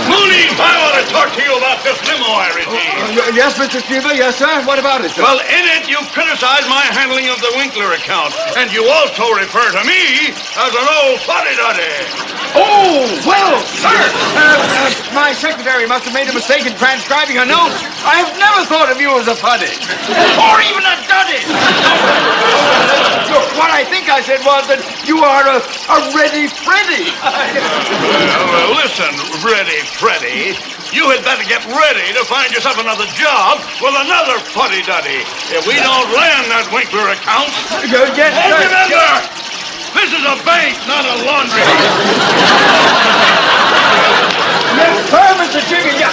Mooney, I want to talk to you about this limo I received. Yes, Mr. Skiba. Yes, sir. What about it, sir? Well, in it, you criticize my handling of the Winkler account, and you also refer to me as an old fuddy-duddy. Oh, well, sir. My secretary must have made a mistake in transcribing a note. I have never thought of you as a fuddy. Or even a duddy. What I think I said was that you are a ready Freddy. Well, listen, Ready Freddy. You had better get ready to find yourself another job with another fuddy-duddy. If we don't land that Winkler account... Yes, And sir. remember, this is a bank, not a laundry. Yes, sir, Mr. Chicken. Yeah.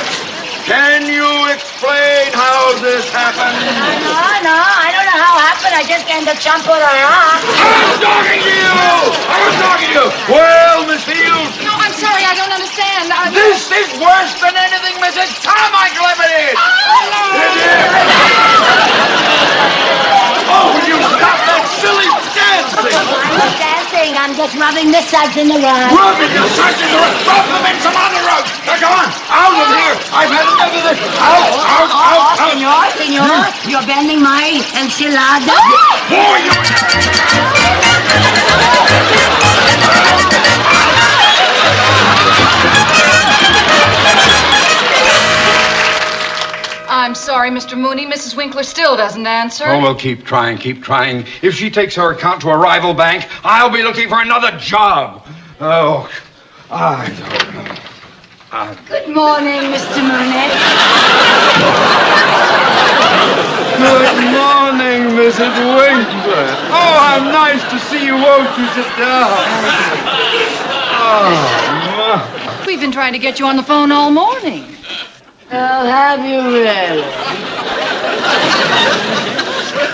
Can you explain how this happened? No, I don't know how it happened. I just came to shampoo the rug. I'm talking to you! I was talking to you! Well, Miss Fields, No, I'm sorry, I don't understand. this is worse than anything Mrs. Carmichael ever did! Oh, will you stop that silly dancing? I'm not dancing. I'm just rubbing the suds in the rug. Rubbing your suds in the rug! Rub them in some other rug! Now, come on! Out of here! I've had enough of this! Out! Senor, you're bending my enchilada. Oh, you... I'm sorry, Mr. Mooney. Mrs. Winkler still doesn't answer. Oh, well, keep trying. If she takes her account to a rival bank, I'll be looking for another job. Oh, I don't know. Good morning, Mr. Mooney. Good morning, Mrs. Winkler. Oh, how nice to see you. Won't you sit down? Oh, We've been trying to get you on the phone all morning. Oh, have you really?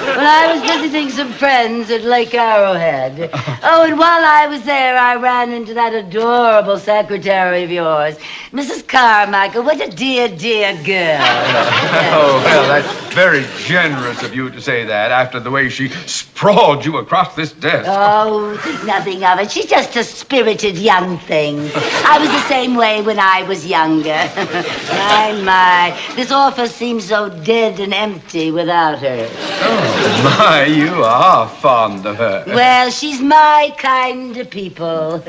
Well, I was visiting some friends at Lake Arrowhead. Oh, and while I was there, I ran into that adorable secretary of yours, Mrs. Carmichael. What a dear, dear girl. oh, well, that's very generous of you to say that after the way she sprawled you across this desk. Oh, think nothing of it. She's just a spirited young thing. I was the same way when I was younger. My, this office seems so dead and empty without her. Oh, my, you are fond of her. Well, she's my kind of people.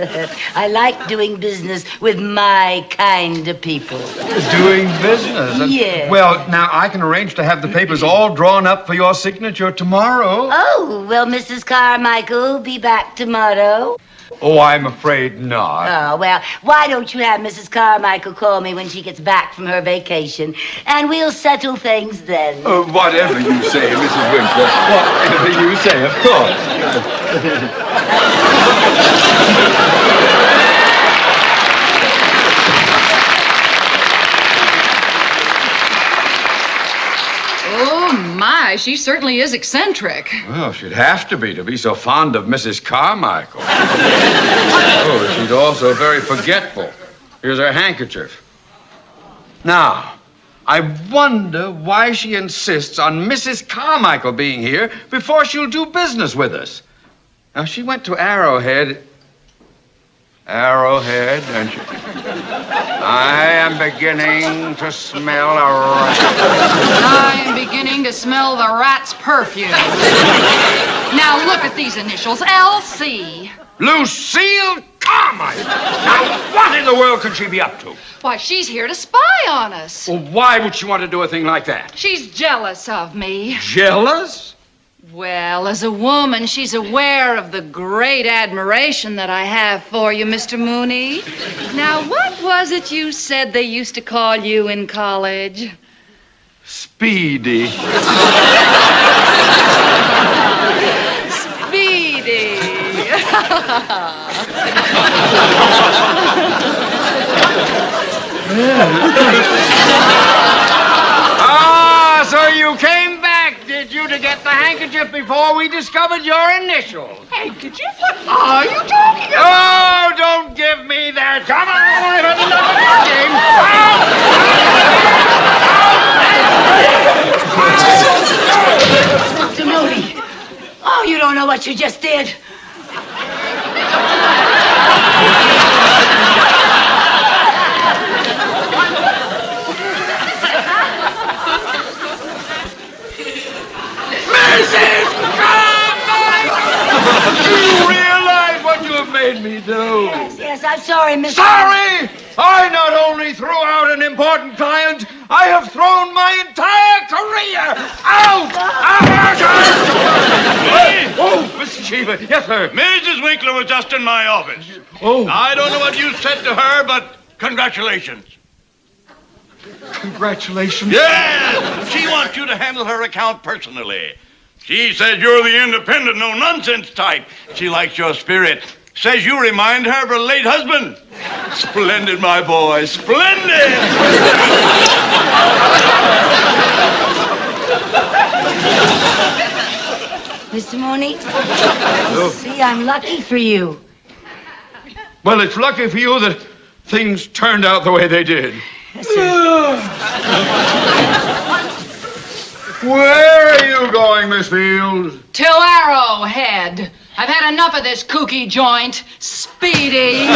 I like doing business with my kind of people. Doing business? Yes. Well, now, I can arrange to have the papers all drawn up for your signature tomorrow. Oh, well, Mrs. Carmichael will be back tomorrow. Oh, I'm afraid not. Oh, well, why don't you have Mrs. Carmichael call me when she gets back from her vacation, and we'll settle things then. Whatever you say, Mrs. Winkler. Whatever you say, of course. Oh, my, she certainly is eccentric. Well, she'd have to be so fond of Mrs. Carmichael. Oh, she's also very forgetful. Here's her handkerchief. Now, I wonder why she insists on Mrs. Carmichael being here before she'll do business with us. Now, she went to Arrowhead, and she... I am beginning to smell a rat. I am beginning to smell the rat's perfume. Now look at these initials, LC. Lucille Carmichael! Now, what in the world could she be up to? Why, she's here to spy on us. Well, why would she want to do a thing like that? She's jealous of me. Jealous? Well, as a woman, she's aware of the great admiration that I have for you, Mr. Mooney. Now, what was it you said they used to call you in college? Speedy. Speedy. Ah, so you came back, did you, to get the handkerchief before we discovered your initials? Handkerchief? What are you talking about? Oh, don't give me that. Come on, I've had enough of your game. Mr. Mooney. Oh, you don't know what you just did. Mrs. Carmichael! Do you realize what you have made me do? Yes, I'm sorry, Mr. Sorry! I not only threw out an important client, I have thrown my entire career out! Oh, Mr. Cheever. Yes, sir. Mrs. Winkler was just in my office. Oh, I don't know what you said to her, but congratulations. congratulations. Yes! She wants you to handle her account personally. She says you're the independent, no-nonsense type. She likes your spirit. Says you remind her of her late husband. Splendid, my boy. Splendid! Mr. Mooney, see, I'm lucky for you. Well, it's lucky for you that things turned out the way they did. Yes, sir. Where are you going, Miss Fields? To Arrowhead. I've had enough of this kooky joint. Speedy.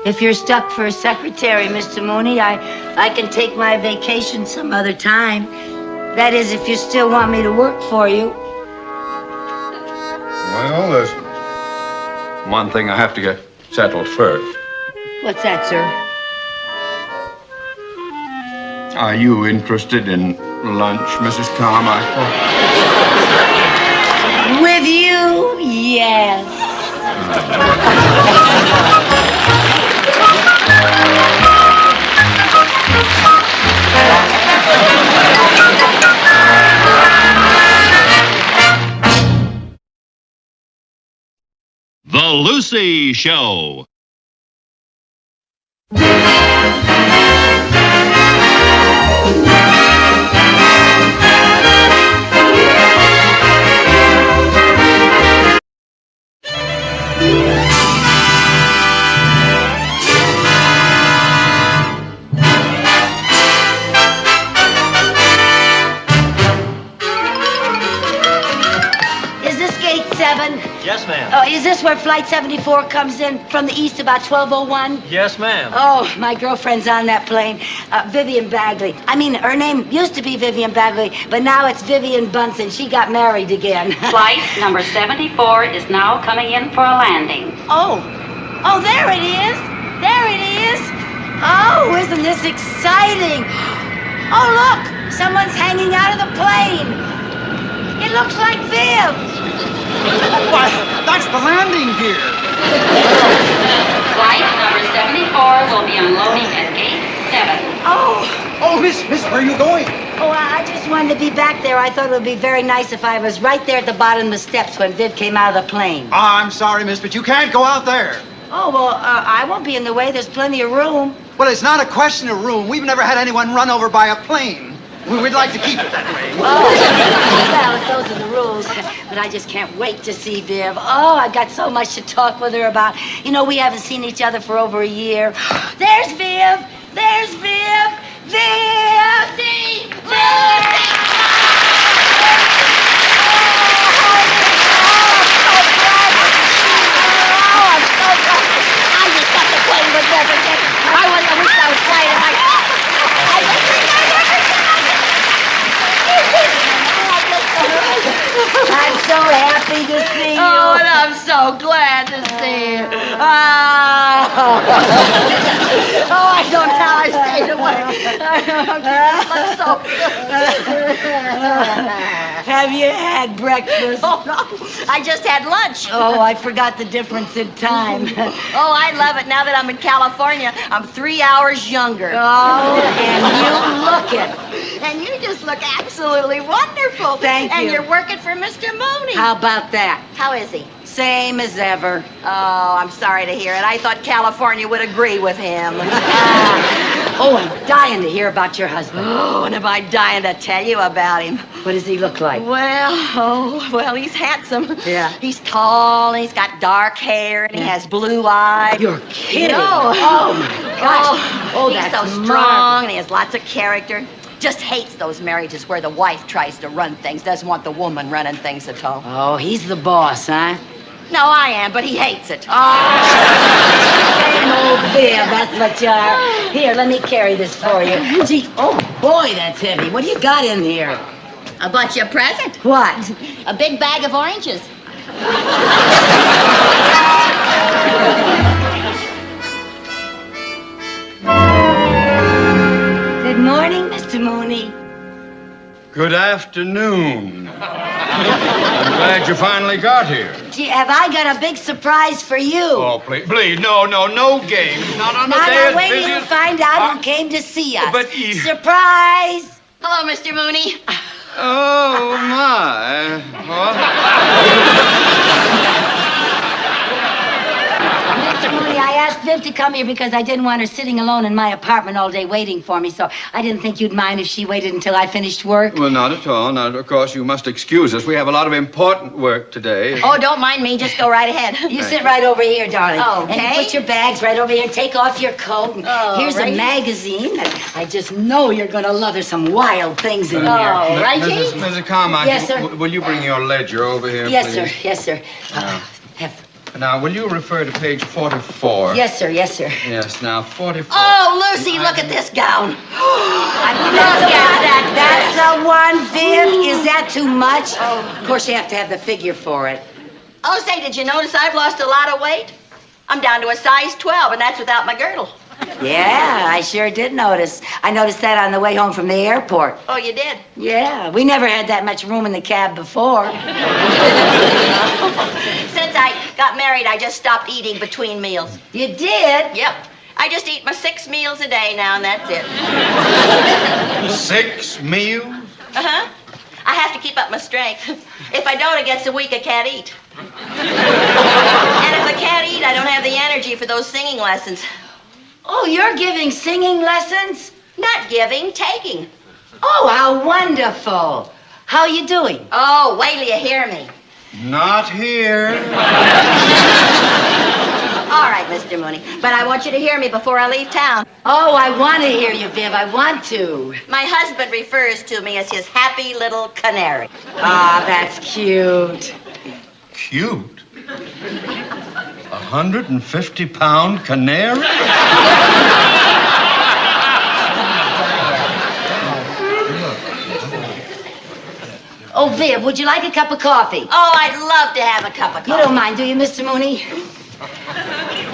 If you're stuck for a secretary, Mr. Mooney, I can take my vacation some other time. That is, if you still want me to work for you. Well, there's one thing I have to get settled first. What's that, sir? Are you interested in lunch, Mrs. Carmichael? With you, yes. The Lucy Show. Is this gate 7? Yes, ma'am. Oh, is this where Flight 74 comes in from the east about 12:01? Yes, ma'am. Oh, my girlfriend's on that plane. Vivian Bagley. I mean, her name used to be Vivian Bagley, but now it's Vivian Bunsen. She got married again. Flight number 74 is now coming in for a landing. Oh, there it is. There it is. Oh, isn't this exciting? Oh, look! Someone's hanging out of the plane. It looks like Viv. Why, that's the landing gear. Flight number 74 will be unloading at gate 7. Oh, miss, where are you going? Oh, I just wanted to be back there. I thought it would be very nice if I was right there at the bottom of the steps when Viv came out of the plane. I'm sorry, miss, but you can't go out there. Oh, well, I won't be in the way. There's plenty of room. Well, it's not a question of room. We've never had anyone run over by a plane. We'd like to keep it that way. Oh, well, those are the rules. But I just can't wait to see Viv. Oh, I've got so much to talk with her about. You know, we haven't seen each other for over a year. There's Viv! There's Viv! Viv! I wish I was I'm so happy to see you. Oh, and I'm so glad to see you. Oh, I don't know how I stayed away. Have you had breakfast? Oh, no. I just had lunch. Oh, I forgot the difference in time. Oh, I love it. Now that I'm in California, I'm 3 hours younger. Oh, and you look it. And you just look absolutely wonderful. Thank you. And you're working for Mr. Mooney. How about that? How is he? Same as ever. Oh, I'm sorry to hear it. I thought California would agree with him. Oh, I'm dying to hear about your husband. Oh, and am I dying to tell you about him? What does he look like? Well, he's handsome. Yeah. He's tall, and he's got dark hair, and he has blue eyes. You're kidding. No. Oh, my gosh. Oh, he's that's so strong, and he has lots of character. Just hates those marriages where the wife tries to run things, doesn't want the woman running things at all. Oh, he's the boss, huh? No, I am, but he hates it. Oh, same old Viv, that's what you are. Here, let me carry this for you. Gee, oh, boy, that's heavy. What do you got in here? A bunch of present. What? A big bag of oranges. Good morning, Mr. Mooney. Good afternoon. I'm glad you finally got here. Gee, have I got a big surprise for you? Oh, please, no games. Not on the day Now, as wait till busy you as- find out who came to see us. But you- Surprise! Hello, Mr. Mooney. Oh, my. What? Mr. Mooney, I asked Viv to come here because I didn't want her sitting alone in my apartment all day waiting for me, so I didn't think you'd mind if she waited until I finished work. Well, not at all. Not, of course, you must excuse us. We have a lot of important work today. Oh, don't mind me. Just go right ahead. You sit right over here, darling. Okay. And you put your bags right over here. Take off your coat. And Oh, here's right. a magazine that I just know you're going to love. There's some wild things in Oh, here. right, Mrs. Carmichael, Yes, sir. will you bring your ledger over here, Yes, please? sir. Yes, sir. Yeah. Have- Now, will you refer to page 44? Yes, sir. Yes, sir. Yes, now 44. Oh, Lucy, look at this gown. Look at that. That's the one, Viv. Is that too much? Of course, you have to have the figure for it. Oh, say, did you notice I've lost a lot of weight? I'm down to a size 12, and that's without my girdle. Yeah, I sure did notice. I noticed that on the way home from the airport. Oh, you did? Yeah, we never had that much room in the cab before. Since I got married, I just stopped eating between meals. You did? Yep. I just eat my 6 meals a day now, and that's it. 6 meals? Uh-huh. I have to keep up my strength. If I don't, it gets a week I can't eat. And if I can't eat, I don't have the energy for those singing lessons. Oh, you're giving singing lessons? Not giving, taking. Oh, how wonderful. How are you doing? Oh, wait till you hear me. Not here. All right, Mr. Mooney, but I want you to hear me before I leave town. Oh, I want to hear you, Viv. I want to. My husband refers to me as his happy little canary. Ah, that's cute. Cute. 150-pound canary? Oh, Viv, would you like a cup of coffee? Oh, I'd love to have a cup of coffee. You don't mind, do you, Mr. Mooney?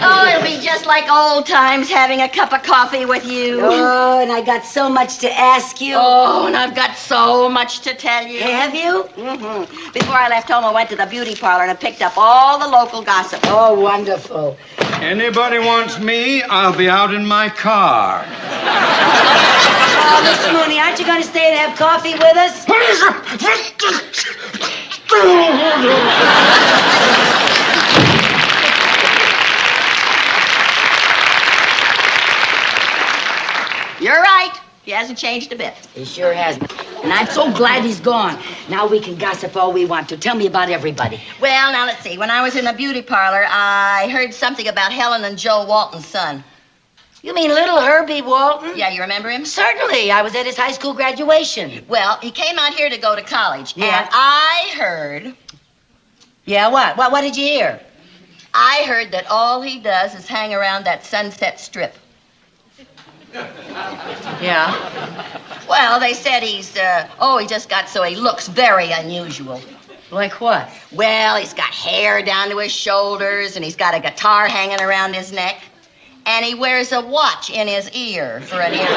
Oh, it'll be just like old times having a cup of coffee with you. Oh, and I got so much to ask you. Oh, and I've got so much to tell you. Have you? Mm-hmm. Before I left home, I went to the beauty parlor and I picked up all the local gossip. Oh, wonderful. Anybody wants me, I'll be out in my car. Oh, Mr. Mooney, aren't you going to stay and have coffee with us? You're right. He hasn't changed a bit. He sure hasn't. And I'm so glad he's gone. Now we can gossip all we want to. Tell me about everybody. Well, now let's see. When I was in the beauty parlor, I heard something about Helen and Joe Walton's son. You mean little Herbie Walton? Yeah, you remember him? Certainly. I was at his high school graduation. Well, he came out here to go to college. Yeah. And I heard... Yeah, what? What did you hear? I heard that all he does is hang around that Sunset Strip. Yeah. Well, they said he just got so he looks very unusual. Like what? Well, he's got hair down to his shoulders, and he's got a guitar hanging around his neck, and he wears a watch in his ear for an earring.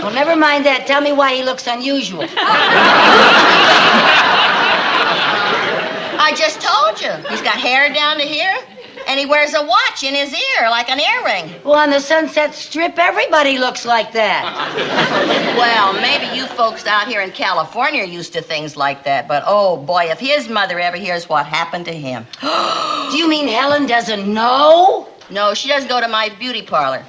Well, never mind that. Tell me why he looks unusual. I just told you. He's got hair down to here, and he wears a watch in his ear like an earring. Well, on the Sunset Strip, everybody looks like that. Well, maybe you folks out here in California are used to things like that, but oh boy, if his mother ever hears what happened to him. Do you mean Helen doesn't know? No, she doesn't go to my beauty parlor.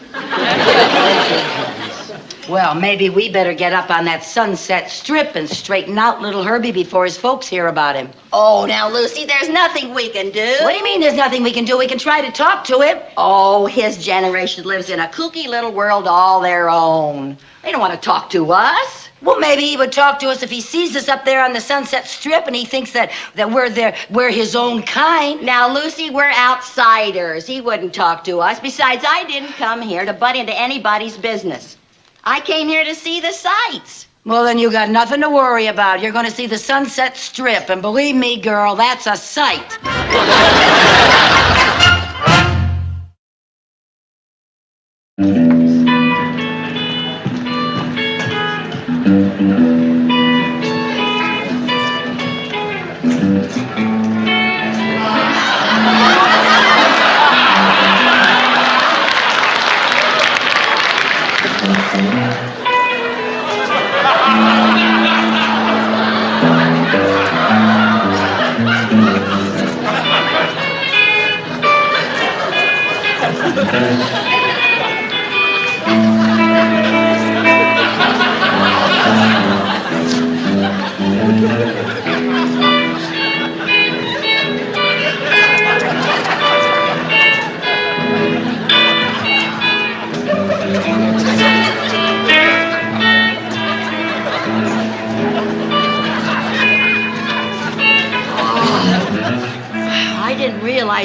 Well, maybe we better get up on that Sunset Strip and straighten out little Herbie before his folks hear about him. Oh, now, Lucy, there's nothing we can do. What do you mean there's nothing we can do? We can try to talk to him. Oh, his generation lives in a kooky little world all their own. They don't want to talk to us. Well, maybe he would talk to us if he sees us up there on the Sunset Strip and he thinks that we're his own kind. Now, Lucy, we're outsiders. He wouldn't talk to us. Besides, I didn't come here to butt into anybody's business. I came here to see the sights. Well, then you got nothing to worry about. You're going to see the Sunset Strip, and believe me, girl, that's a sight.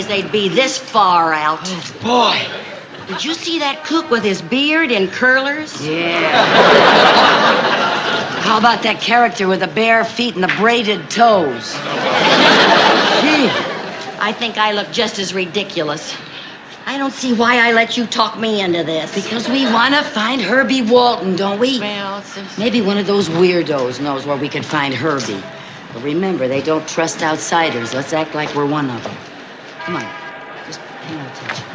They'd be this far out. Oh, boy. Did you see that cook with his beard and curlers? Yeah. How about that character with the bare feet and the braided toes? Gee, I think I look just as ridiculous. I don't see why I let you talk me into this. Because we want to find Herbie Walton, don't we? Well, maybe one of those weirdos knows where we could find Herbie. But remember, they don't trust outsiders. Let's act like we're one of them. Come on, just pay no attention.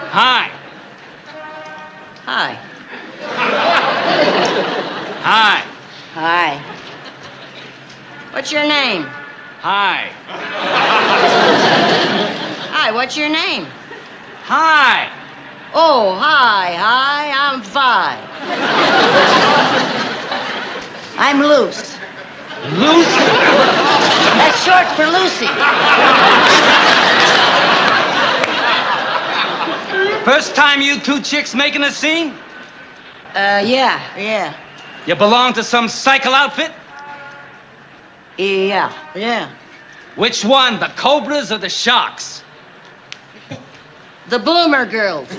Hi. Hi. Hi. Hi. What's your name? Hi. Hi, what's your name? Hi. Oh, hi, I'm Vi. I'm Luce. Luce? That's short for Lucy. First time you two chicks making a scene? Yeah. You belong to some cycle outfit? Yeah. Which one, the Cobras or the Sharks? The Bloomer Girls.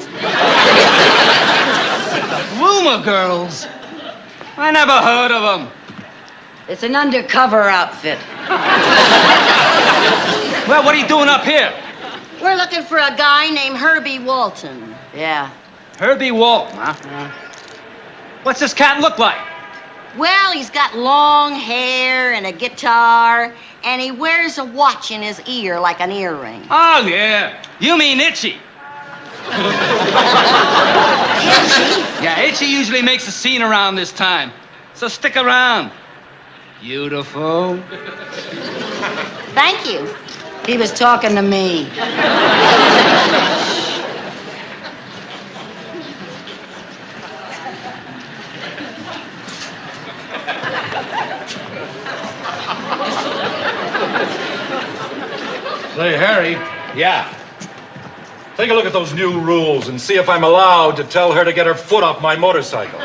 Bloomer Girls? I never heard of them. It's an undercover outfit. Well, what are you doing up here? We're looking for a guy named Herbie Walton. Yeah. Herbie Walton, huh? What's this cat look like? Well, he's got long hair and a guitar, and he wears a watch in his ear like an earring. Oh, yeah. You mean Itchy. Itchy? Yeah, Itchy usually makes a scene around this time. So stick around. Beautiful. Thank you. He was talking to me. Say, Harry. Yeah. Take a look at those new rules and see if I'm allowed to tell her to get her foot off my motorcycle.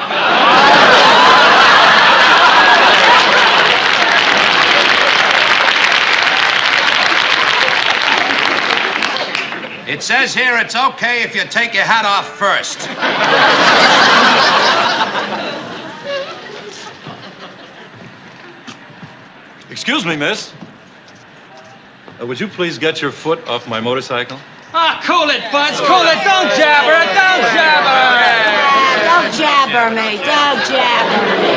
It says here it's okay if you take your hat off first. Excuse me, miss. Would you please get your foot off my motorcycle? Ah, cool it, Buds. Cool it. Don't jabber. Don't jabber. Don't jabber me. Don't jabber me.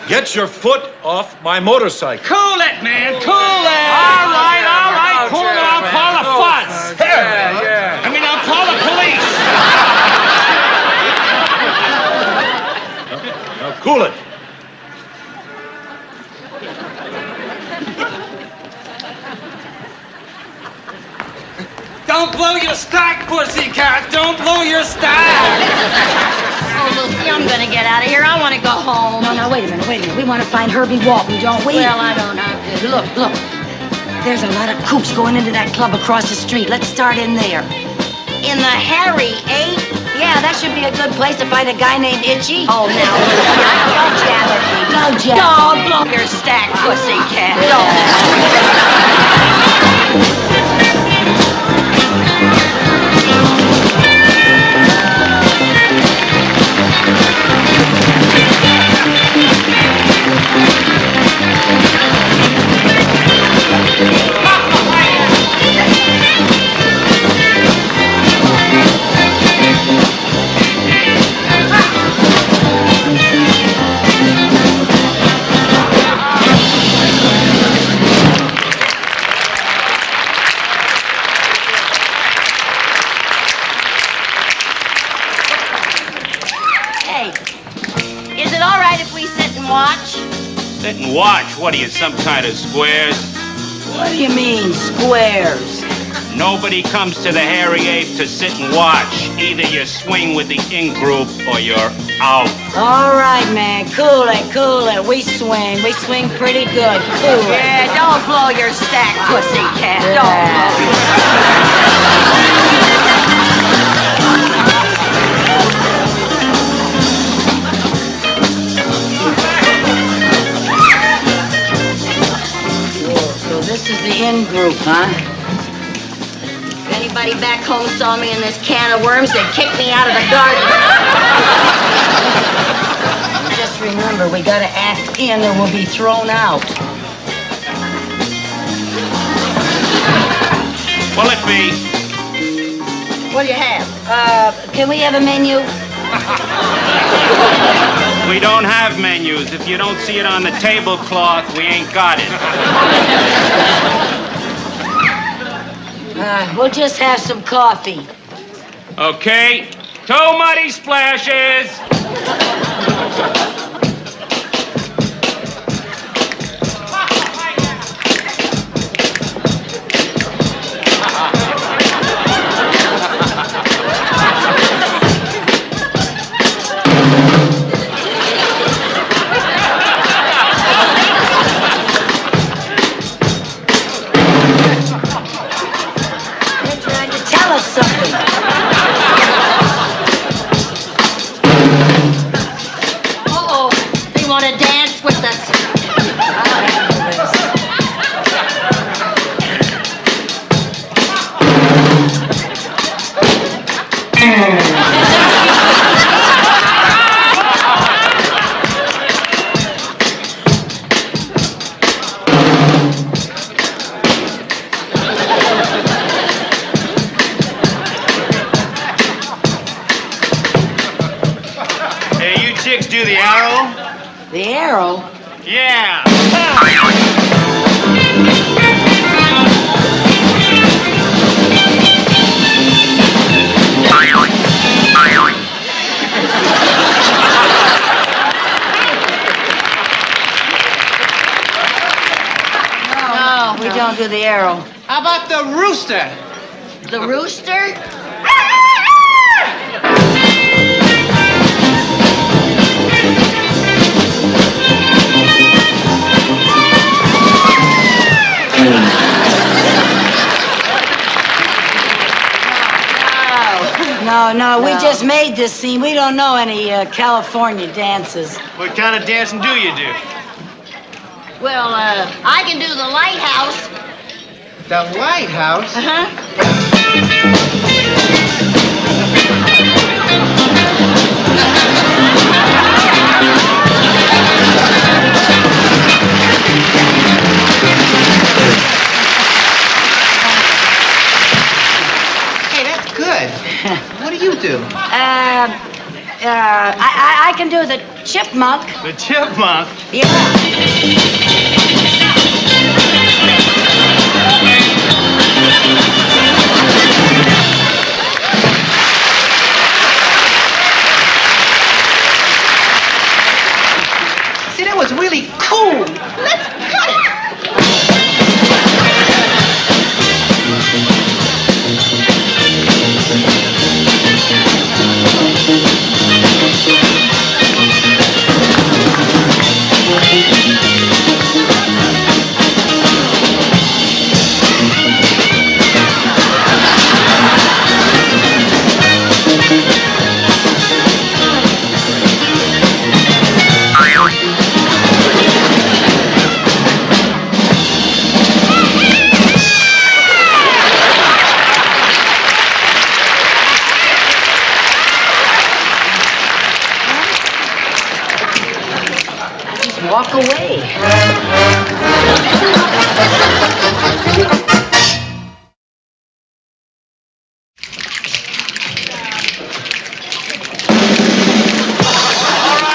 Get your foot off my motorcycle. Cool it, man. Cool it. All right. Cool it. I'll call the fuzz. Yeah. I'll call the police. Now, cool it. Don't blow your stack, pussycat. Don't blow your stack. Oh, Lucy, I'm gonna get out of here. I want to go home. No, wait a minute. We want to find Herbie Walton, don't we? Well, I don't know. Look. There's a lot of coops going into that club across the street. Let's start in there. In the Harry 8? Yeah, that should be a good place to find a guy named Itchy. Oh, now, don't jabber me. Don't jabber. Don't blow your stack, pussycat. Don't. Sit and watch. What are you, some kind of squares? What do you mean, squares? Nobody comes to the Hairy Ape to sit and watch. Either you swing with the in-group or you're out. All right, man. Cool it. We swing pretty good. Cool it. Yeah, don't blow your stack, pussycat. Yeah. Don't blow your This is the in-group, huh? If anybody back home saw me in this can of worms, they'd kick me out of the garden. Just remember, we gotta act in or we'll be thrown out. Will it be? What do you have? Can we have a menu? We don't have menus. If you don't see it on the tablecloth, we ain't got it. We'll just have some coffee. Okay. 2 muddy splashes. The arrow? Yeah. No, we don't do the arrow. How about the rooster? The rooster? No, we just made this scene. We don't know any California dances. What kind of dancing do you do? Well, I can do the lighthouse. The lighthouse? Uh-huh. Hey, that's good. What do you do? I can do the chipmunk. The chipmunk? Yeah. See, that was really cool. Let's cut it. Walk away.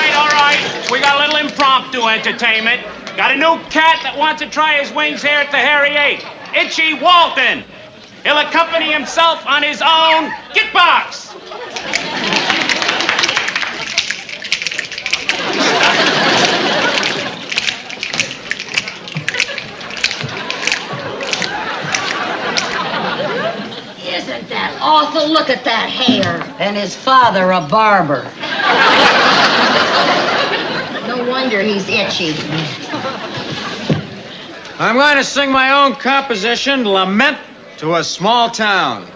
All right. We got a little impromptu entertainment. Got a new cat that wants to try his wings here at the Harry 8. Itchy Walton. He'll accompany himself on his own kickbox. Isn't that awful? Look at that hair. And his father, a barber. No wonder he's itchy. I'm going to sing my own composition, Lament to a Small Town.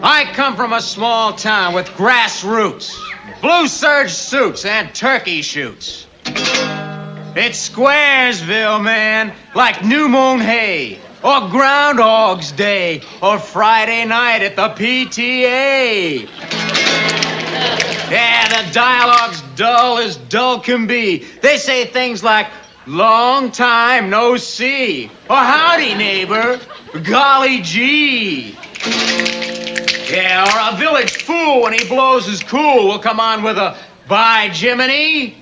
I come from a small town with grassroots, blue serge suits, and turkey shoots. It's Squaresville, man, like new moon hay, or Groundhog's Day, or Friday night at the PTA. Yeah, the dialogue's dull as dull can be. They say things like, long time no see, or howdy, neighbor, golly gee. Yeah, or a village fool when he blows his cool will come on with a, by Jiminy.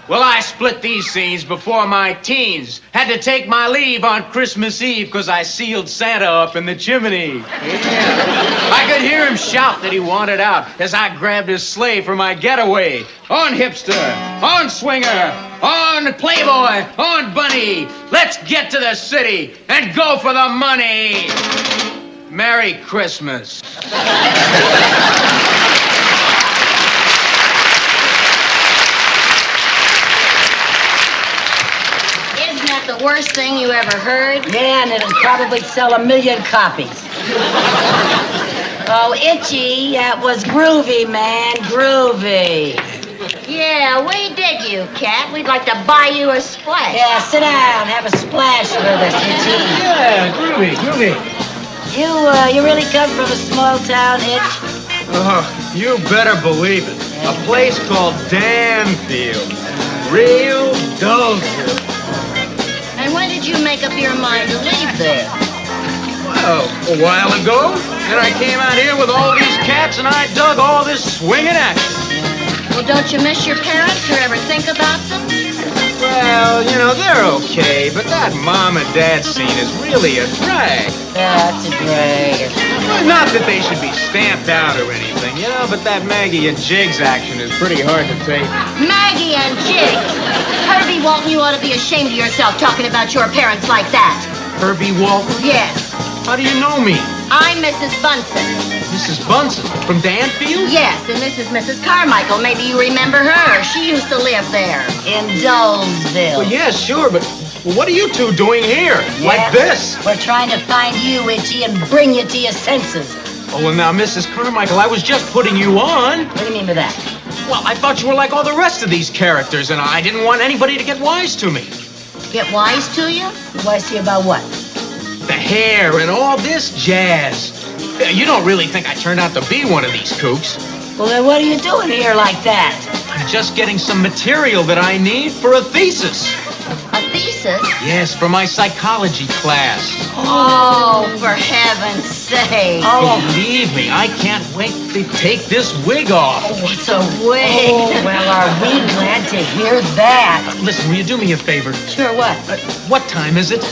Well, I split these scenes before my teens. Had to take my leave on Christmas Eve because I sealed Santa up in the chimney. Yeah. I could hear him shout that he wanted out as I grabbed his sleigh for my getaway. On hipster, on swinger, on playboy, on bunny. Let's get to the city and go for the money. Merry Christmas. The worst thing you ever heard? Yeah, and it'll probably sell 1 million copies. Oh, Itchy, that was groovy, man, groovy. Yeah, we dig you, Cat. We'd like to buy you a splash. Yeah, sit down, have a splash with us, Itchy. Yeah, groovy. You really come from a small town, Itch? You better believe it. A place called Danfield. Real Dullville. And when did you make up your mind to leave there? Well, a while ago. Then I came out here with all these cats and I dug all this swinging action. Well, don't you miss your parents or That mom and dad scene is really a drag. That's a drag. Not that they should be stamped out or anything, you know, but that Maggie and Jiggs action is pretty hard to take. Maggie and Jiggs. Herbie Walton, you ought to be ashamed of yourself talking about your parents like that. Herbie Walton? Yes. How do you know me? I'm Mrs. Bunsen. Mrs. Bunsen from Danfield? Yes, and this is Mrs. Carmichael. Maybe you remember her. She used to live there. In Dolesville. Well, yeah, sure, but what are you two doing here? Like this? We're trying to find you, Itchy, and bring you to your senses. Oh, well, now, Mrs. Carmichael, I was just putting you on. What do you mean by that? Well, I thought you were like all the rest of these characters, and I didn't want anybody to get wise to me. Get wise to you? Wise to you about what? The hair and all this jazz. You don't really think I turned out to be one of these kooks. Well, then what are you doing here like that? I'm just getting some material that I need for a thesis. A thesis? Yes, for my psychology class. Oh, for heaven's sake. Oh. Believe me, I can't wait to take this wig off. Oh, what's a wig? Oh, well, are we glad to hear that? Listen, will you do me a favor? Sure, what? What time is it?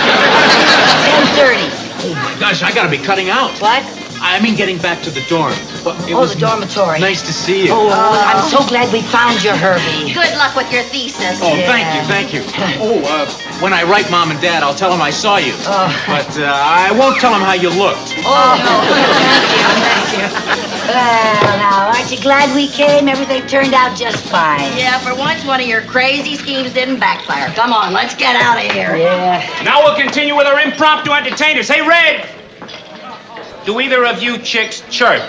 10:30. Oh, my gosh, I gotta be cutting out. What? I mean getting back to the dorm. Well, it was the dormitory. Nice to see you. Oh, I'm so glad we found you, Herbie. Good luck with your thesis. Oh, thank you. Oh, when I write Mom and Dad, I'll tell them I saw you. But I won't tell them how you looked. Oh, thank you. Well, now, aren't you glad we came? Everything turned out just fine. Yeah, for once, one of your crazy schemes didn't backfire. Come on, let's get out of here. Yeah. Now we'll continue with our impromptu entertainers. Hey, Red! Do either of you chicks chirp?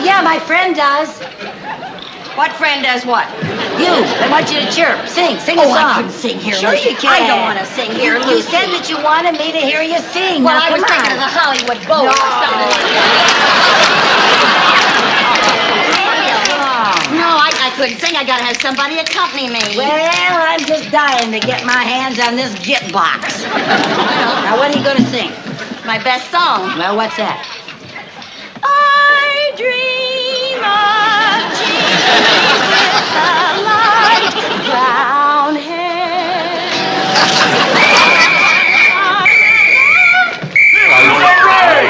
Yeah, my friend does. What friend does what? You. I want you to chirp. Sing a song. I can sing here. Sure Lucy. you can. I don't want to sing here, You Lucy. said that you wanted me to hear you sing. Well, Now, I was come thinking on. of the Hollywood Bowl or something like that. No, I couldn't sing. I gotta have somebody accompany me. Well, I'm just dying to get my hands on this git box. Now, what are you going to sing? My best song. Well, what's that? I dream of Jesus with the light brown hair. Hooray!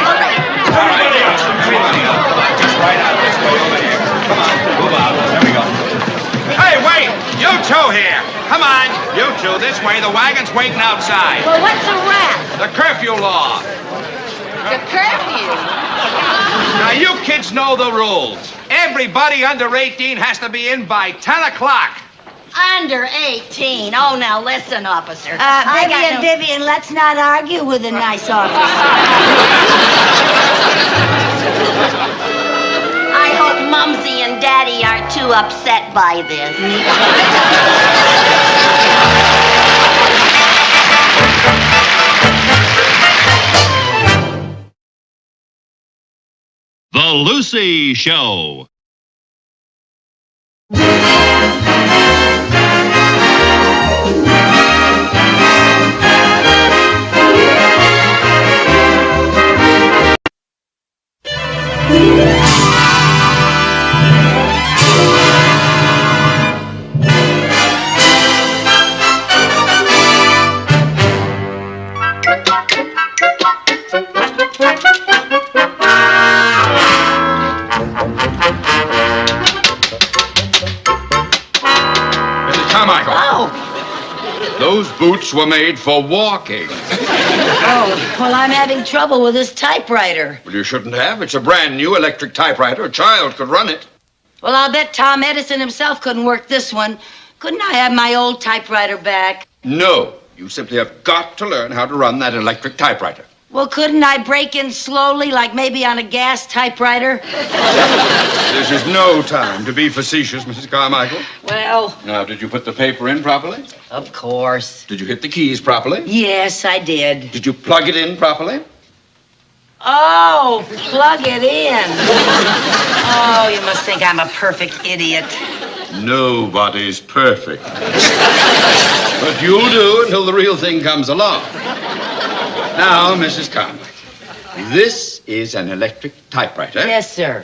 Everybody else, just right out this way over here. Come on, move out. There we go. Hey, wait! You two here. Come on, you two this way. The wagon's waiting outside. Well, what's the rap? The curfew law. The curfew. Now, you kids know the rules. Everybody under 18 has to be in by 10 o'clock. Under 18. Oh, now listen, officer. I got Vivian, let's not argue with a nice officer. I hope Mumsy and Daddy aren't too upset by this. The Lucy Show. Carmichael. Oh. Those boots were made for walking. Oh, well, I'm having trouble with this typewriter. Well, you shouldn't have. It's a brand new electric typewriter. A child could run it. Well, I'll bet Tom Edison himself couldn't work this one. Couldn't I have my old typewriter back? No. You simply have got to learn how to run that electric typewriter. Well, couldn't I break in slowly, like maybe on a gas typewriter? This is no time to be facetious, Mrs. Carmichael. Well, Now, did you put the paper in properly? of course. Did you hit the keys properly? Yes, I did. Did you plug it in properly? Oh, plug it in. Oh, you must think I'm a perfect idiot. Nobody's perfect. But you'll do until the real thing comes along. Now, Mrs. Carmichael, this is an electric typewriter. Yes, sir.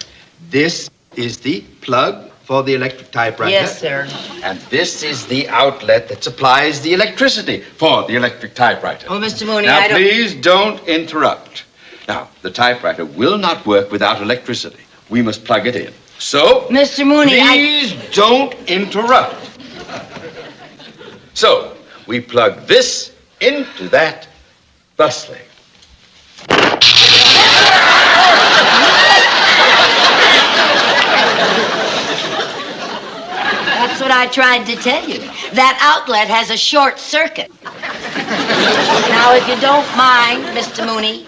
This is the plug for the electric typewriter. Yes, sir. And this is the outlet that supplies the electricity for the electric typewriter. Oh, Mr. Mooney, now, I don't... please don't interrupt. Now, the typewriter will not work without electricity. We must plug it in. So, Mr. Mooney, please don't interrupt. So, we plug this into that thusly. That's what I tried to tell you. That outlet has a short circuit. Now, if you don't mind, Mr. Mooney,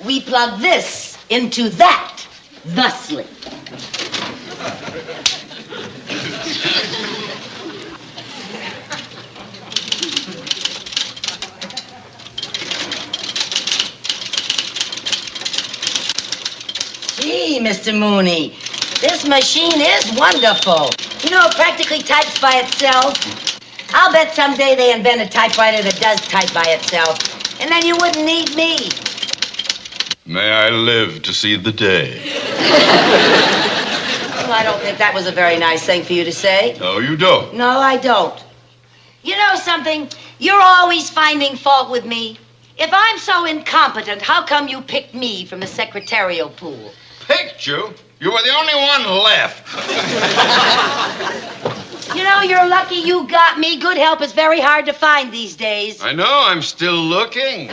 we plug this into that thusly. Gee, Mr. Mooney, this machine is wonderful. You know, it practically types by itself. I'll bet someday they invent a typewriter that does type by itself, and then you wouldn't need me. May I live to see the day. Well, I don't think that was a very nice thing for you to say. No, you don't. No, I don't. You know something? You're always finding fault with me. If I'm so incompetent, how come you picked me from the secretarial pool? Picked you? You were the only one left. You know, you're lucky you got me. Good help is very hard to find these days. I know, I'm still looking.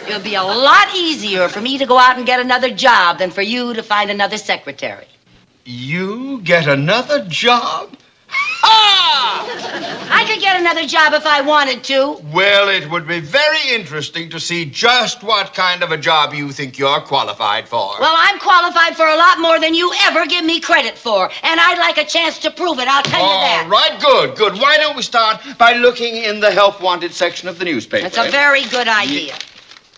It'll be a lot easier for me to go out and get another job than for you to find another secretary. You get another job? I could get another job if I wanted to. Well, it would be very interesting to see just what kind of a job you think you're qualified for. Well, I'm qualified for a lot more than you ever give me credit for, and I'd like a chance to prove it, I'll tell you that. All right, good. Why don't we start by looking in the help wanted section of the newspaper? That's a very good idea.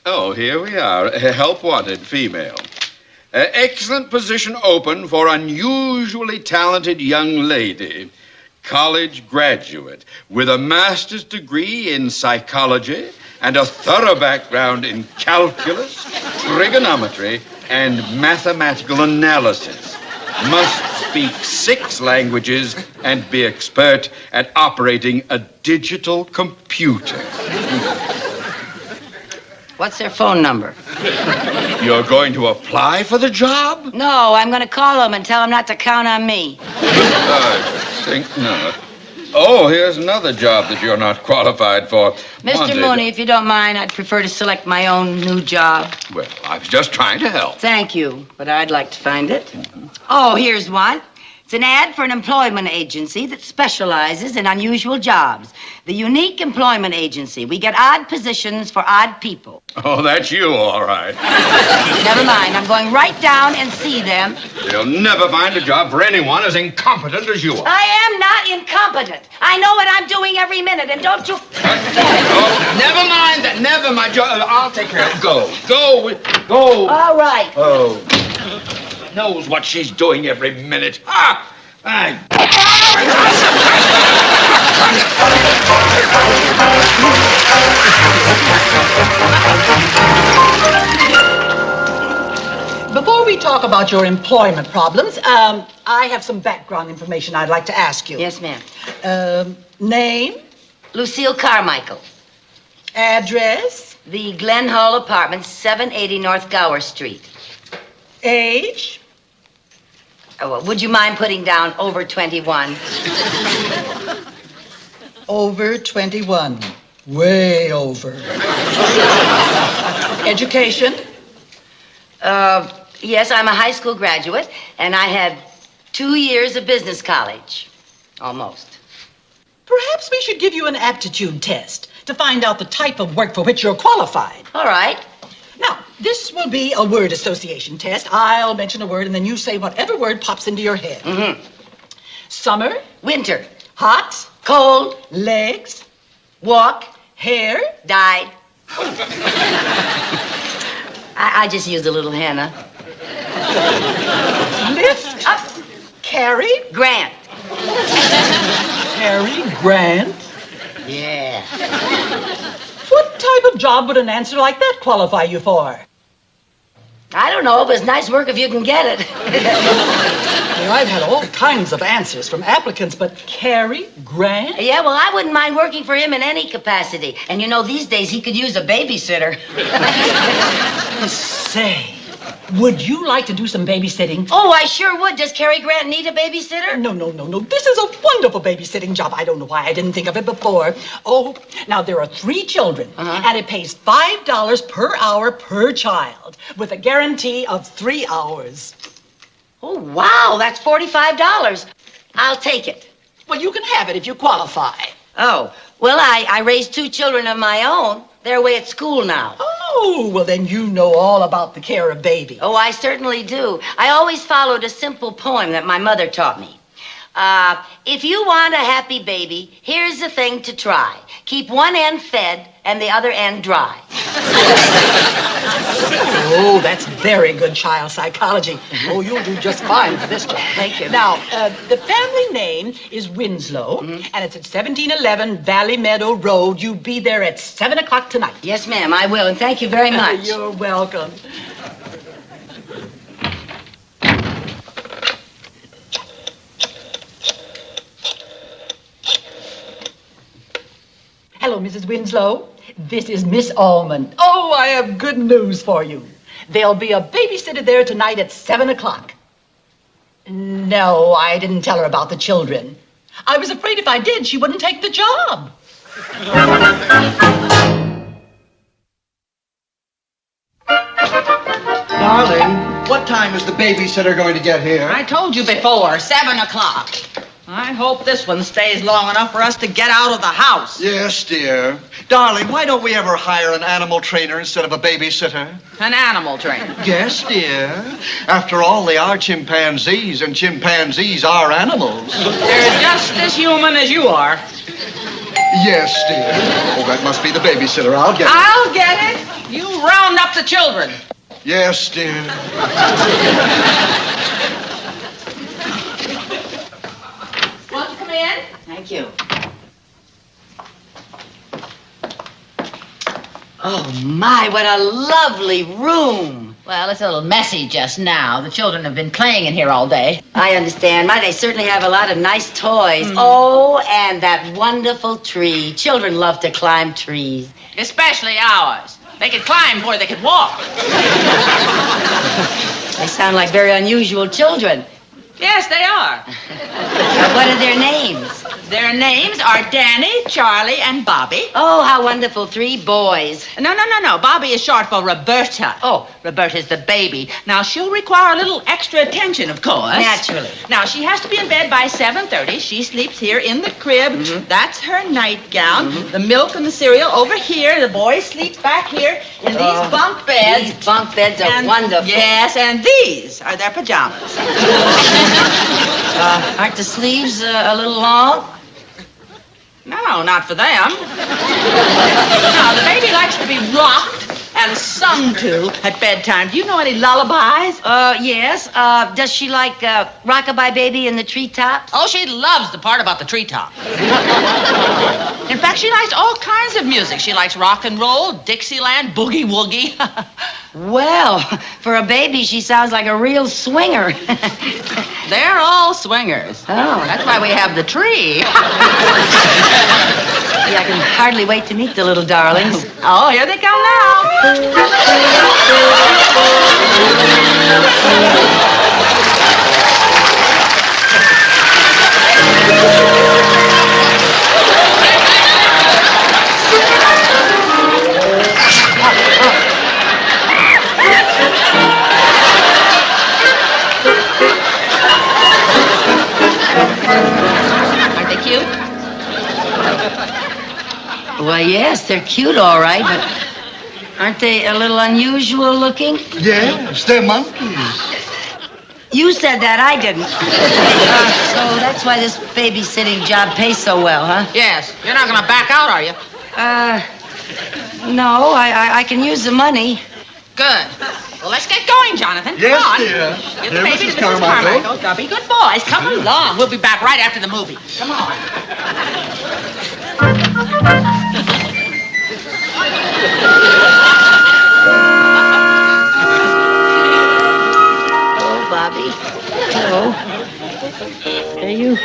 Oh, here we are. Help wanted, female. Excellent position open for unusually talented young lady. College graduate with a master's degree in psychology and a thorough background in calculus, trigonometry, and mathematical analysis. Must speak 6 languages and be expert at operating a digital computer. What's their phone number? You're going to apply for the job? No, I'm going to call them and tell them not to count on me. I think not. Oh, here's another job that you're not qualified for. Mr. Wanted. Mooney, if you don't mind, I'd prefer to select my own new job. Well, I was just trying to help. Thank you, but I'd like to find it. Oh, here's one. It's an ad for an employment agency that specializes in unusual jobs. The Unique Employment Agency. We get odd positions for odd people. Oh, that's you, all right. Never mind. I'm going right down and see them. You'll never find a job for anyone as incompetent as you are. I am not incompetent. I know what I'm doing every minute, and don't you forget it. Oh, never mind that. Never mind. I'll take care of it. Go. All right. Oh. Knows what she's doing every minute. Before we talk about your employment problems, I have some background information I'd like to ask you. Yes, ma'am. Name? Lucille Carmichael. Address? The Glen Hall Apartments, 780 North Gower Street. Age? Oh, well, would you mind putting down over 21? Over 21. Way over. Education? Yes, I'm a high school graduate, and I had 2 years of business college. Almost. Perhaps we should give you an aptitude test to find out the type of work for which you're qualified. All right. Now, this will be a word association test. I'll mention a word, and then you say whatever word pops into your head. Mm-hmm. Summer? Winter. Hot? Cold. Legs? Walk. Hair? Dyed. I just used a little henna. Lift? Up. Carry? Grant. Cary Grant? Yeah. What type of job would an answer like that qualify you for? I don't know, but it's nice work if you can get it. Well, I've had all kinds of answers from applicants, but Cary Grant? Yeah, well, I wouldn't mind working for him in any capacity. And you know, these days he could use a babysitter. Say, would you like to do some babysitting? Oh, I sure would. Does Cary Grant need a babysitter? No. This is a wonderful babysitting job. I don't know why I didn't think of it before. Oh, now there are 3 children, and it pays $5 per hour per child, with a guarantee of 3 hours. Oh, wow, that's $45. I'll take it. Well, you can have it if you qualify. Oh, well, I raised 2 children of my own. They're away at school now. Oh, well, then you know all about the care of babies. Oh, I certainly do. I always followed a simple poem that my mother taught me. If you want a happy baby, here's the thing to try. Keep one end fed and the other end dry. Oh, that's very good child psychology. Oh, you'll do just fine for this job. Thank you. Now, the family name is Winslow, and it's at 1711 Valley Meadow Road. You be there at 7 o'clock tonight. Yes, ma'am, I will, and thank you very much. You're welcome. Hello, Mrs. Winslow. This is Miss Almond. Oh, I have good news for you. There'll be a babysitter there tonight at 7 o'clock. No, I didn't tell her about the children. I was afraid if I did, she wouldn't take the job. Darling, what time is the babysitter going to get here? I told you before, 7 o'clock. I hope this one stays long enough for us to get out of the house. Yes, dear. Darling, why don't we ever hire an animal trainer instead of a babysitter? An animal trainer. Yes, dear. After all, they are chimpanzees, and chimpanzees are animals. They're just as human as you are. Yes, dear. Oh, that must be the babysitter. I'll get it. I'll get it. You round up the children. Yes, dear. Won't you come in? Thank you. Oh, my, what a lovely room. Well, it's a little messy just now. The children have been playing in here all day. I understand. My, they certainly have a lot of nice toys. Oh, and that wonderful tree. Children love to climb trees. Especially ours. They could climb before they could walk. They sound like very unusual children. Yes, they are. What are their names? Their names are Danny, Charlie, and Bobby. Oh, how wonderful. 3 boys. No. Bobby is short for Roberta. Oh, Roberta's the baby. Now, she'll require a little extra attention, of course. Naturally. Now, she has to be in bed by 7:30. She sleeps here in the crib. That's her nightgown. The milk and the cereal over here. The boys sleep back here in these bunk beds. These bunk beds are wonderful. Yes, and these are their pajamas. Aren't the sleeves a little long? No, not for them. No, the baby likes to be rocked and sung to at bedtime. Do you know any lullabies? Yes. Does she like Rockabye Baby in the Treetops? Oh, she loves the part about the treetop. In fact, she likes all kinds of music. She likes rock and roll, Dixieland, boogie woogie. Well, for a baby, she sounds like a real swinger. They're all swingers. Oh. That's why we have the tree. Yeah, I can hardly wait to meet the little darlings. Oh, here they come now. Aren't they cute? Well, yes, they're cute, all right, but aren't they a little unusual looking? Yes, they're monkeys. You said that, I didn't. So that's why this babysitting job pays so well, huh? Yes. You're not going to back out, are you? No, I can use the money. Good. Well, let's get going, Jonathan. Yes, Come on. dear. Give the Here, baby Mrs. to Mrs. Carmichael. Carmichael. Now, be good boys. Come along. We'll be back right after the movie. Come on. Bobby. Hello. Are you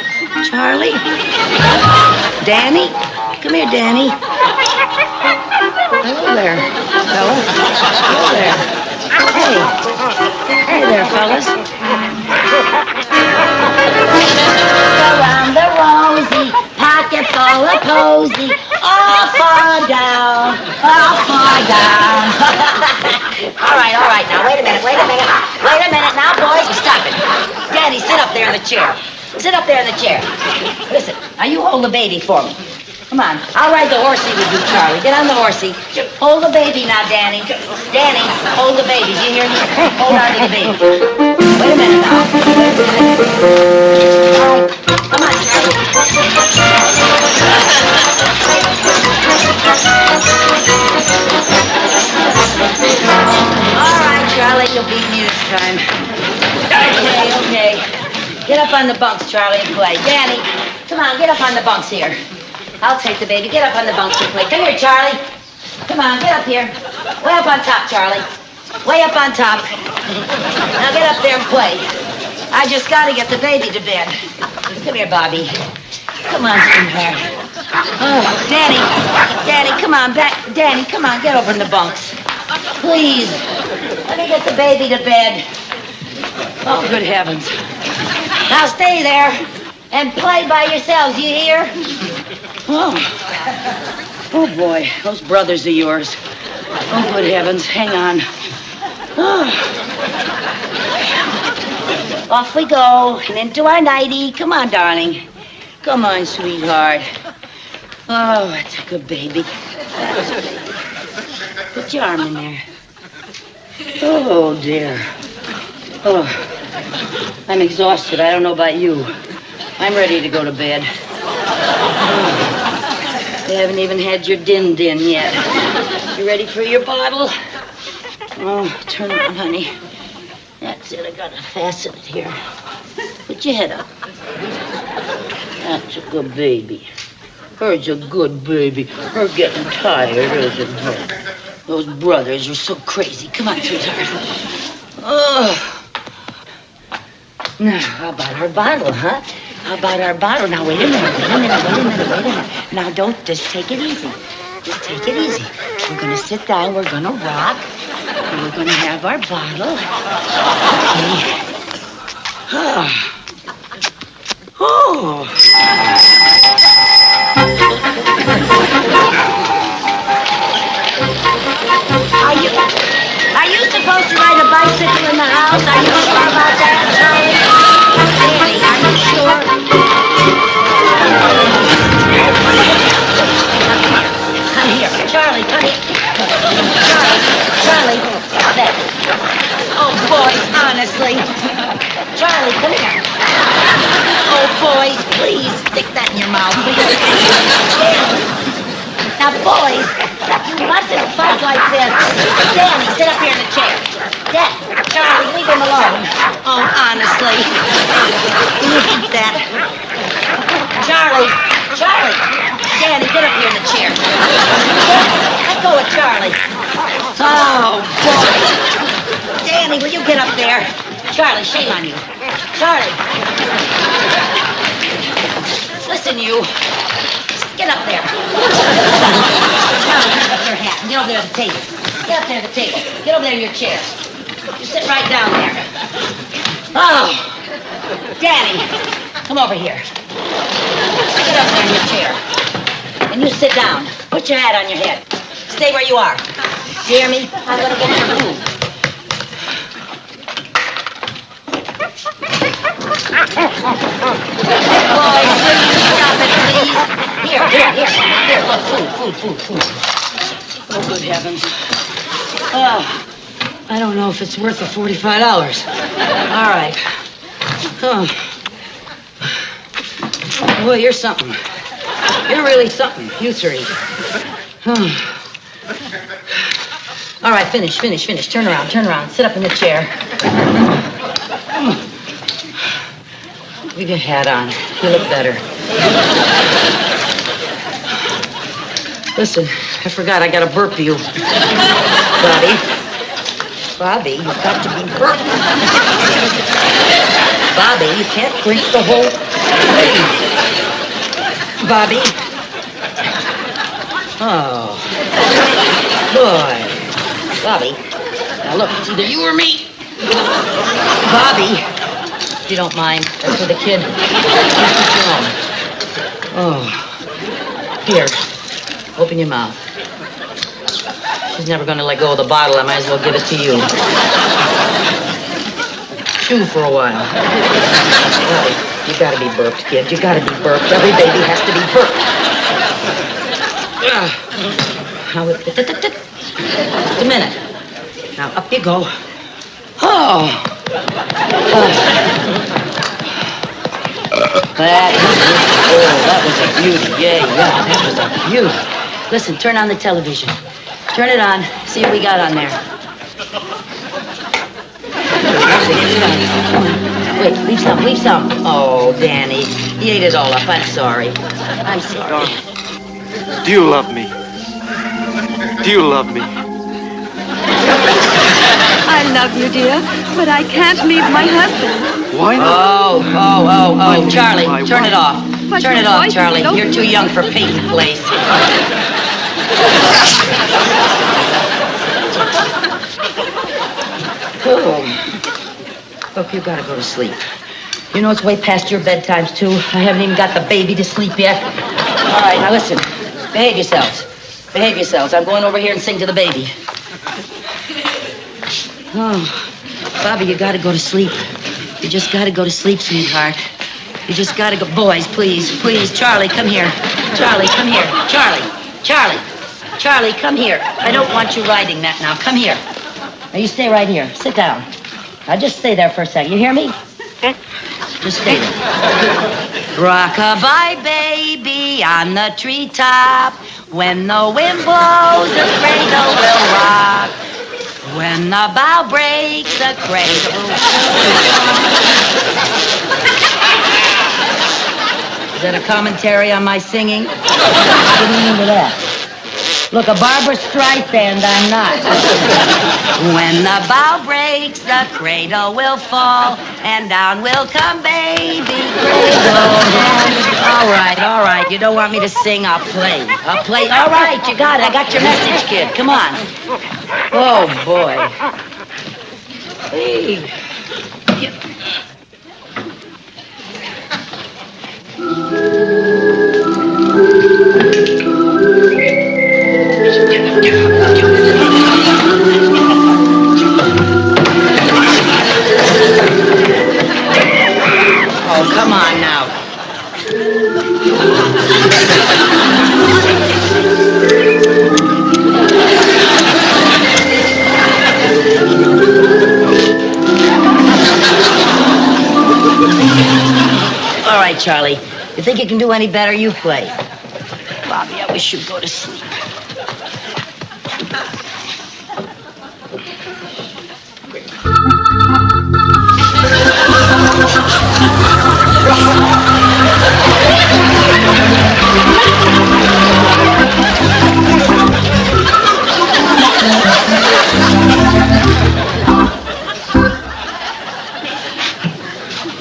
Charlie? Danny? Come here, Danny. Hello there. Hello. Hello there. Hey. Hey there, fellas. Around the rosy, pocket full of posy, all far down, all far down. All right, now, wait a minute. Now, boys, stop it. Danny, sit up there in the chair. Sit up there in the chair. Listen, now you hold the baby for me. Come on, I'll ride the horsey with you, Charlie. Get on the horsey. Hold the baby now, Danny. Danny, hold the baby. Do you hear me? Hold on to the baby. Wait a minute now. All right, come on, Charlie. All right, Charlie, you'll beat me this time. Okay. Get up on the bunks, Charlie, and play. Danny, come on, get up on the bunks here. I'll take the baby. Get up on the bunks and play. Come here, Charlie. Come on, get up here. Way up on top, Charlie. Way up on top. Now get up there and play. I just got to get the baby to bed. Come here, Bobby. Come on, sweetheart. Oh, Danny, come on, back. Danny, come on, get over in the bunks. Please. Let me get the baby to bed. Oh, good heavens. Now stay there and play by yourselves, you hear? Oh, boy, those brothers of yours. Oh, good heavens, hang on. Oh. Off we go, and into our nightie. Come on, darling. Come on, sweetheart. Oh, that's a good baby. That's a baby. Put your arm in there. Oh, dear. Oh, I'm exhausted. I don't know about you. I'm ready to go to bed. You haven't even had your din-din yet. You ready for your bottle? Oh, turn around, honey. That's it. I gotta fasten it here. Put your head up. That's a good baby. Her's a good baby. Her getting tired, isn't her? Those brothers are so crazy. Come on, sweetheart. Oh. Now, how about our bottle, huh? How about our bottle? Now, wait a minute. Now, just take it easy. Just take it easy. We're gonna sit down, we're gonna rock, and we're gonna have our bottle. Okay. Oh. Are you supposed to ride a bicycle in the house? Are you sure about that, Charlie? Danny, are you sure? Come here. Charlie, come here. Charlie, there. Oh, boys, honestly. Charlie, come here. Oh, boys, please, stick that in your mouth. Now, boys, you mustn't fight like this. Danny, sit up here in the chair. Charlie, leave him alone. Oh, honestly. You hate that. Charlie. Danny, get up here in the chair. Let go of Charlie. Oh, boy. Danny, will you get up there? Charlie, shame on you. Charlie. Listen, you. Get up there. Charlie, pick up your hat and get over there at the table. Get up there at the table. Get over there in your chair. You sit right down there. Oh, Danny, come over here. Get up there in your chair. And you sit down. Put your hat on your head. Stay where you are. You hear me? I'm going to get your food. Boys, please stop it, please. Here, look, food. Oh, good heavens. Oh, I don't know if it's worth the $45. All right. Oh. Boy, you're something. You're really something, you three. Oh. All right, finish. Turn around. Sit up in the chair. Leave your hat on. You look better. Listen, I forgot I gotta burp you, Bobby. Bobby, you've got to be burped. Bobby, you can't drink the whole thing. Bobby. Oh. Boy. Bobby. Now look, it's either you or me. Bobby. If you don't mind, that's for the kid. Oh. Here. Open your mouth. She's never going to let go of the bottle. I might as well give it to you. Chew for a while. Bobby, you got to be burped, kid. You got to be burped. Every baby has to be burped. Now, just a minute. Now, up you go. Oh. That was a beauty. Yeah, that was a beauty. Listen, turn on the television. Turn it on. See what we got on there. Wait, leave some. Oh, Danny, he ate it all up. I'm sorry. I'm sorry. Do you love me? Do you love me? I love you, dear, but I can't leave my husband. Why not? Oh, Charlie, turn it off. But Turn it your off, voice Charlie. is so You're too young for Peyton Place. Oh. Look, you gotta go to sleep. You know it's way past your bedtimes, too. I haven't even got the baby to sleep yet. All right, now listen. Behave yourselves. Behave yourselves. I'm going over here and sing to the baby. Oh, Bobby, you gotta go to sleep. You just gotta go to sleep, sweetheart. You just gotta go. Boys, please. Charlie, come here. Charlie, come here. Charlie, come here. I don't want you riding that now. Come here. Now, you stay right here. Sit down. Now, just stay there for a second. You hear me? Just stay there. Rock-a-bye, baby, on the treetop. When the wind blows, the cradle will rock. When the bough breaks, the cradle will Is that a commentary on my singing? What do you mean by that? Look, a Barbra Streisand, I'm not. When the bough breaks, the cradle will fall, and down will come baby cradle. All right. You don't want me to sing, I'll play. All right, you got it. I got your message, kid. Come on. Oh, boy. Hey. Oh, come on now. All right, Charlie. You think you can do any better? You play. Bobby, I wish you'd go to sleep.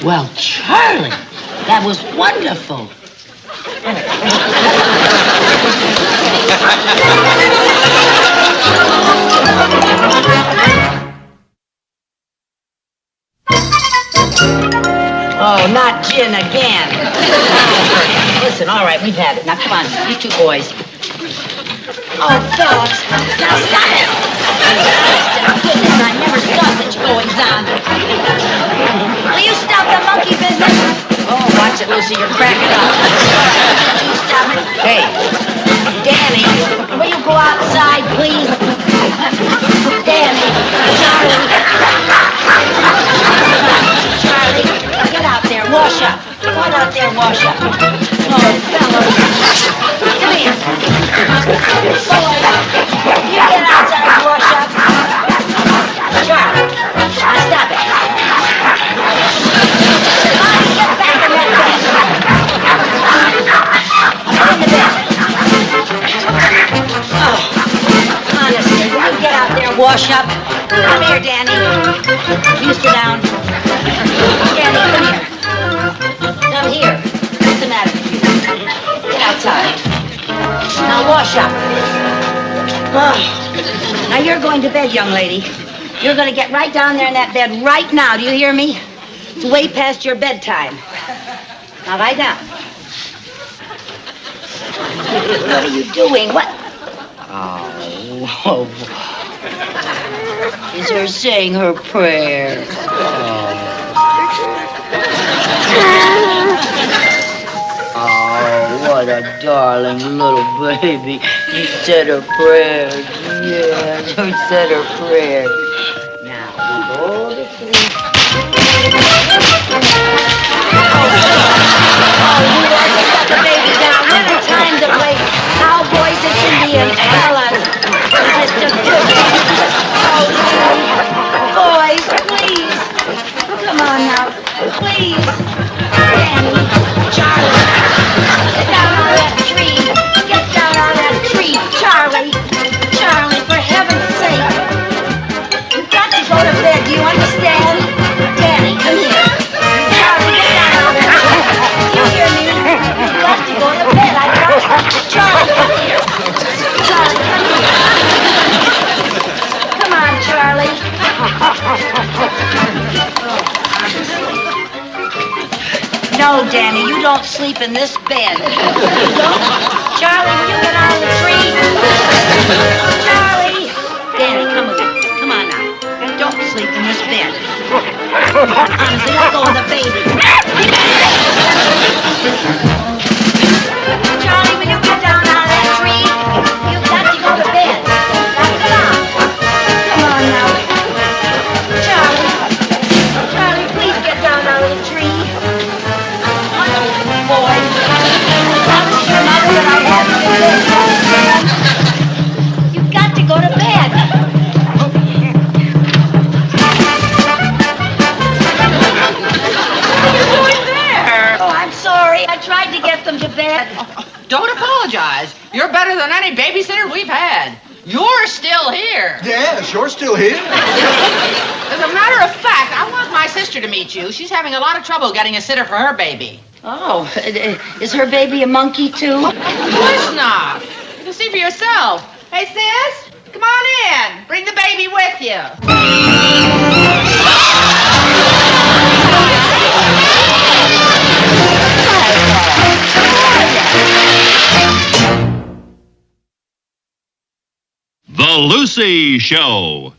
Well, Charlie, that was wonderful. Oh, not gin again. Listen, all right, we've had it. Now, come on, you two boys. Oh, fellas, now stop it. Goodness, I never saw such goings on. Will you stop the monkey business? Oh, watch it, Lucy, you're cracking up. You stop it. Hey, Danny, will you go outside, please? Danny, Charlie, get out there, wash up. Come on out there, wash up. Oh, fellas. Come here. Boys, you get outside and wash up. Charlie, now stop it. Bonnie, get back in that bed. Get in the bed. Oh, honestly, will you get out there and wash up? Come here, Danny. You sit down. Danny, come here. Come here. What's the matter with you? Get outside. Now wash up. Now you're going to bed, young lady. You're going to get right down there in that bed right now. Do you hear me? It's way past your bedtime. Now lie down. What are you doing? What? Oh. Is her saying her prayers? Oh, what a darling little baby. She said her prayers. Yeah, she said her prayers. Now, go to sleep. Oh, you want to put the baby down. Winter time's at wait. Cowboys and Indians, tell us. Mr. Oh, boys, please. Come on now. Please. Danny, Charlie. Get down on that tree. Get down on that tree. Charlie. Charlie, for heaven's sake. You've got to go to bed. Do you understand? Danny, come here. Charlie, get down on that tree. You hear me? You've got to go to bed. I got to. Charlie, come here. Charlie, come here. Come on, Charlie. No, Danny, you don't sleep in this bed. You don't? Charlie, will you get out of the tree? Charlie! Danny, come with me. Come on now. Don't sleep in this bed. Honestly, let go of the baby. Charlie, will you get down out of that tree? You've got to go to bed. Come on. Come on now. Charlie, please get down out of the tree. Boy, I promised your mother that I'd have you in bed. You've got to go to bed. What are you doing there? Oh, I'm sorry. I tried to get them to bed. Don't apologize. You're better than any babysitter we've had. You're still here. Yes, you're still here. As a matter of fact, I want my sister to meet you. She's having a lot of trouble getting a sitter for her baby. Oh, is her baby a monkey, too? Of course not. You can see for yourself. Hey, sis, come on in. Bring the baby with you. The Lucy Show.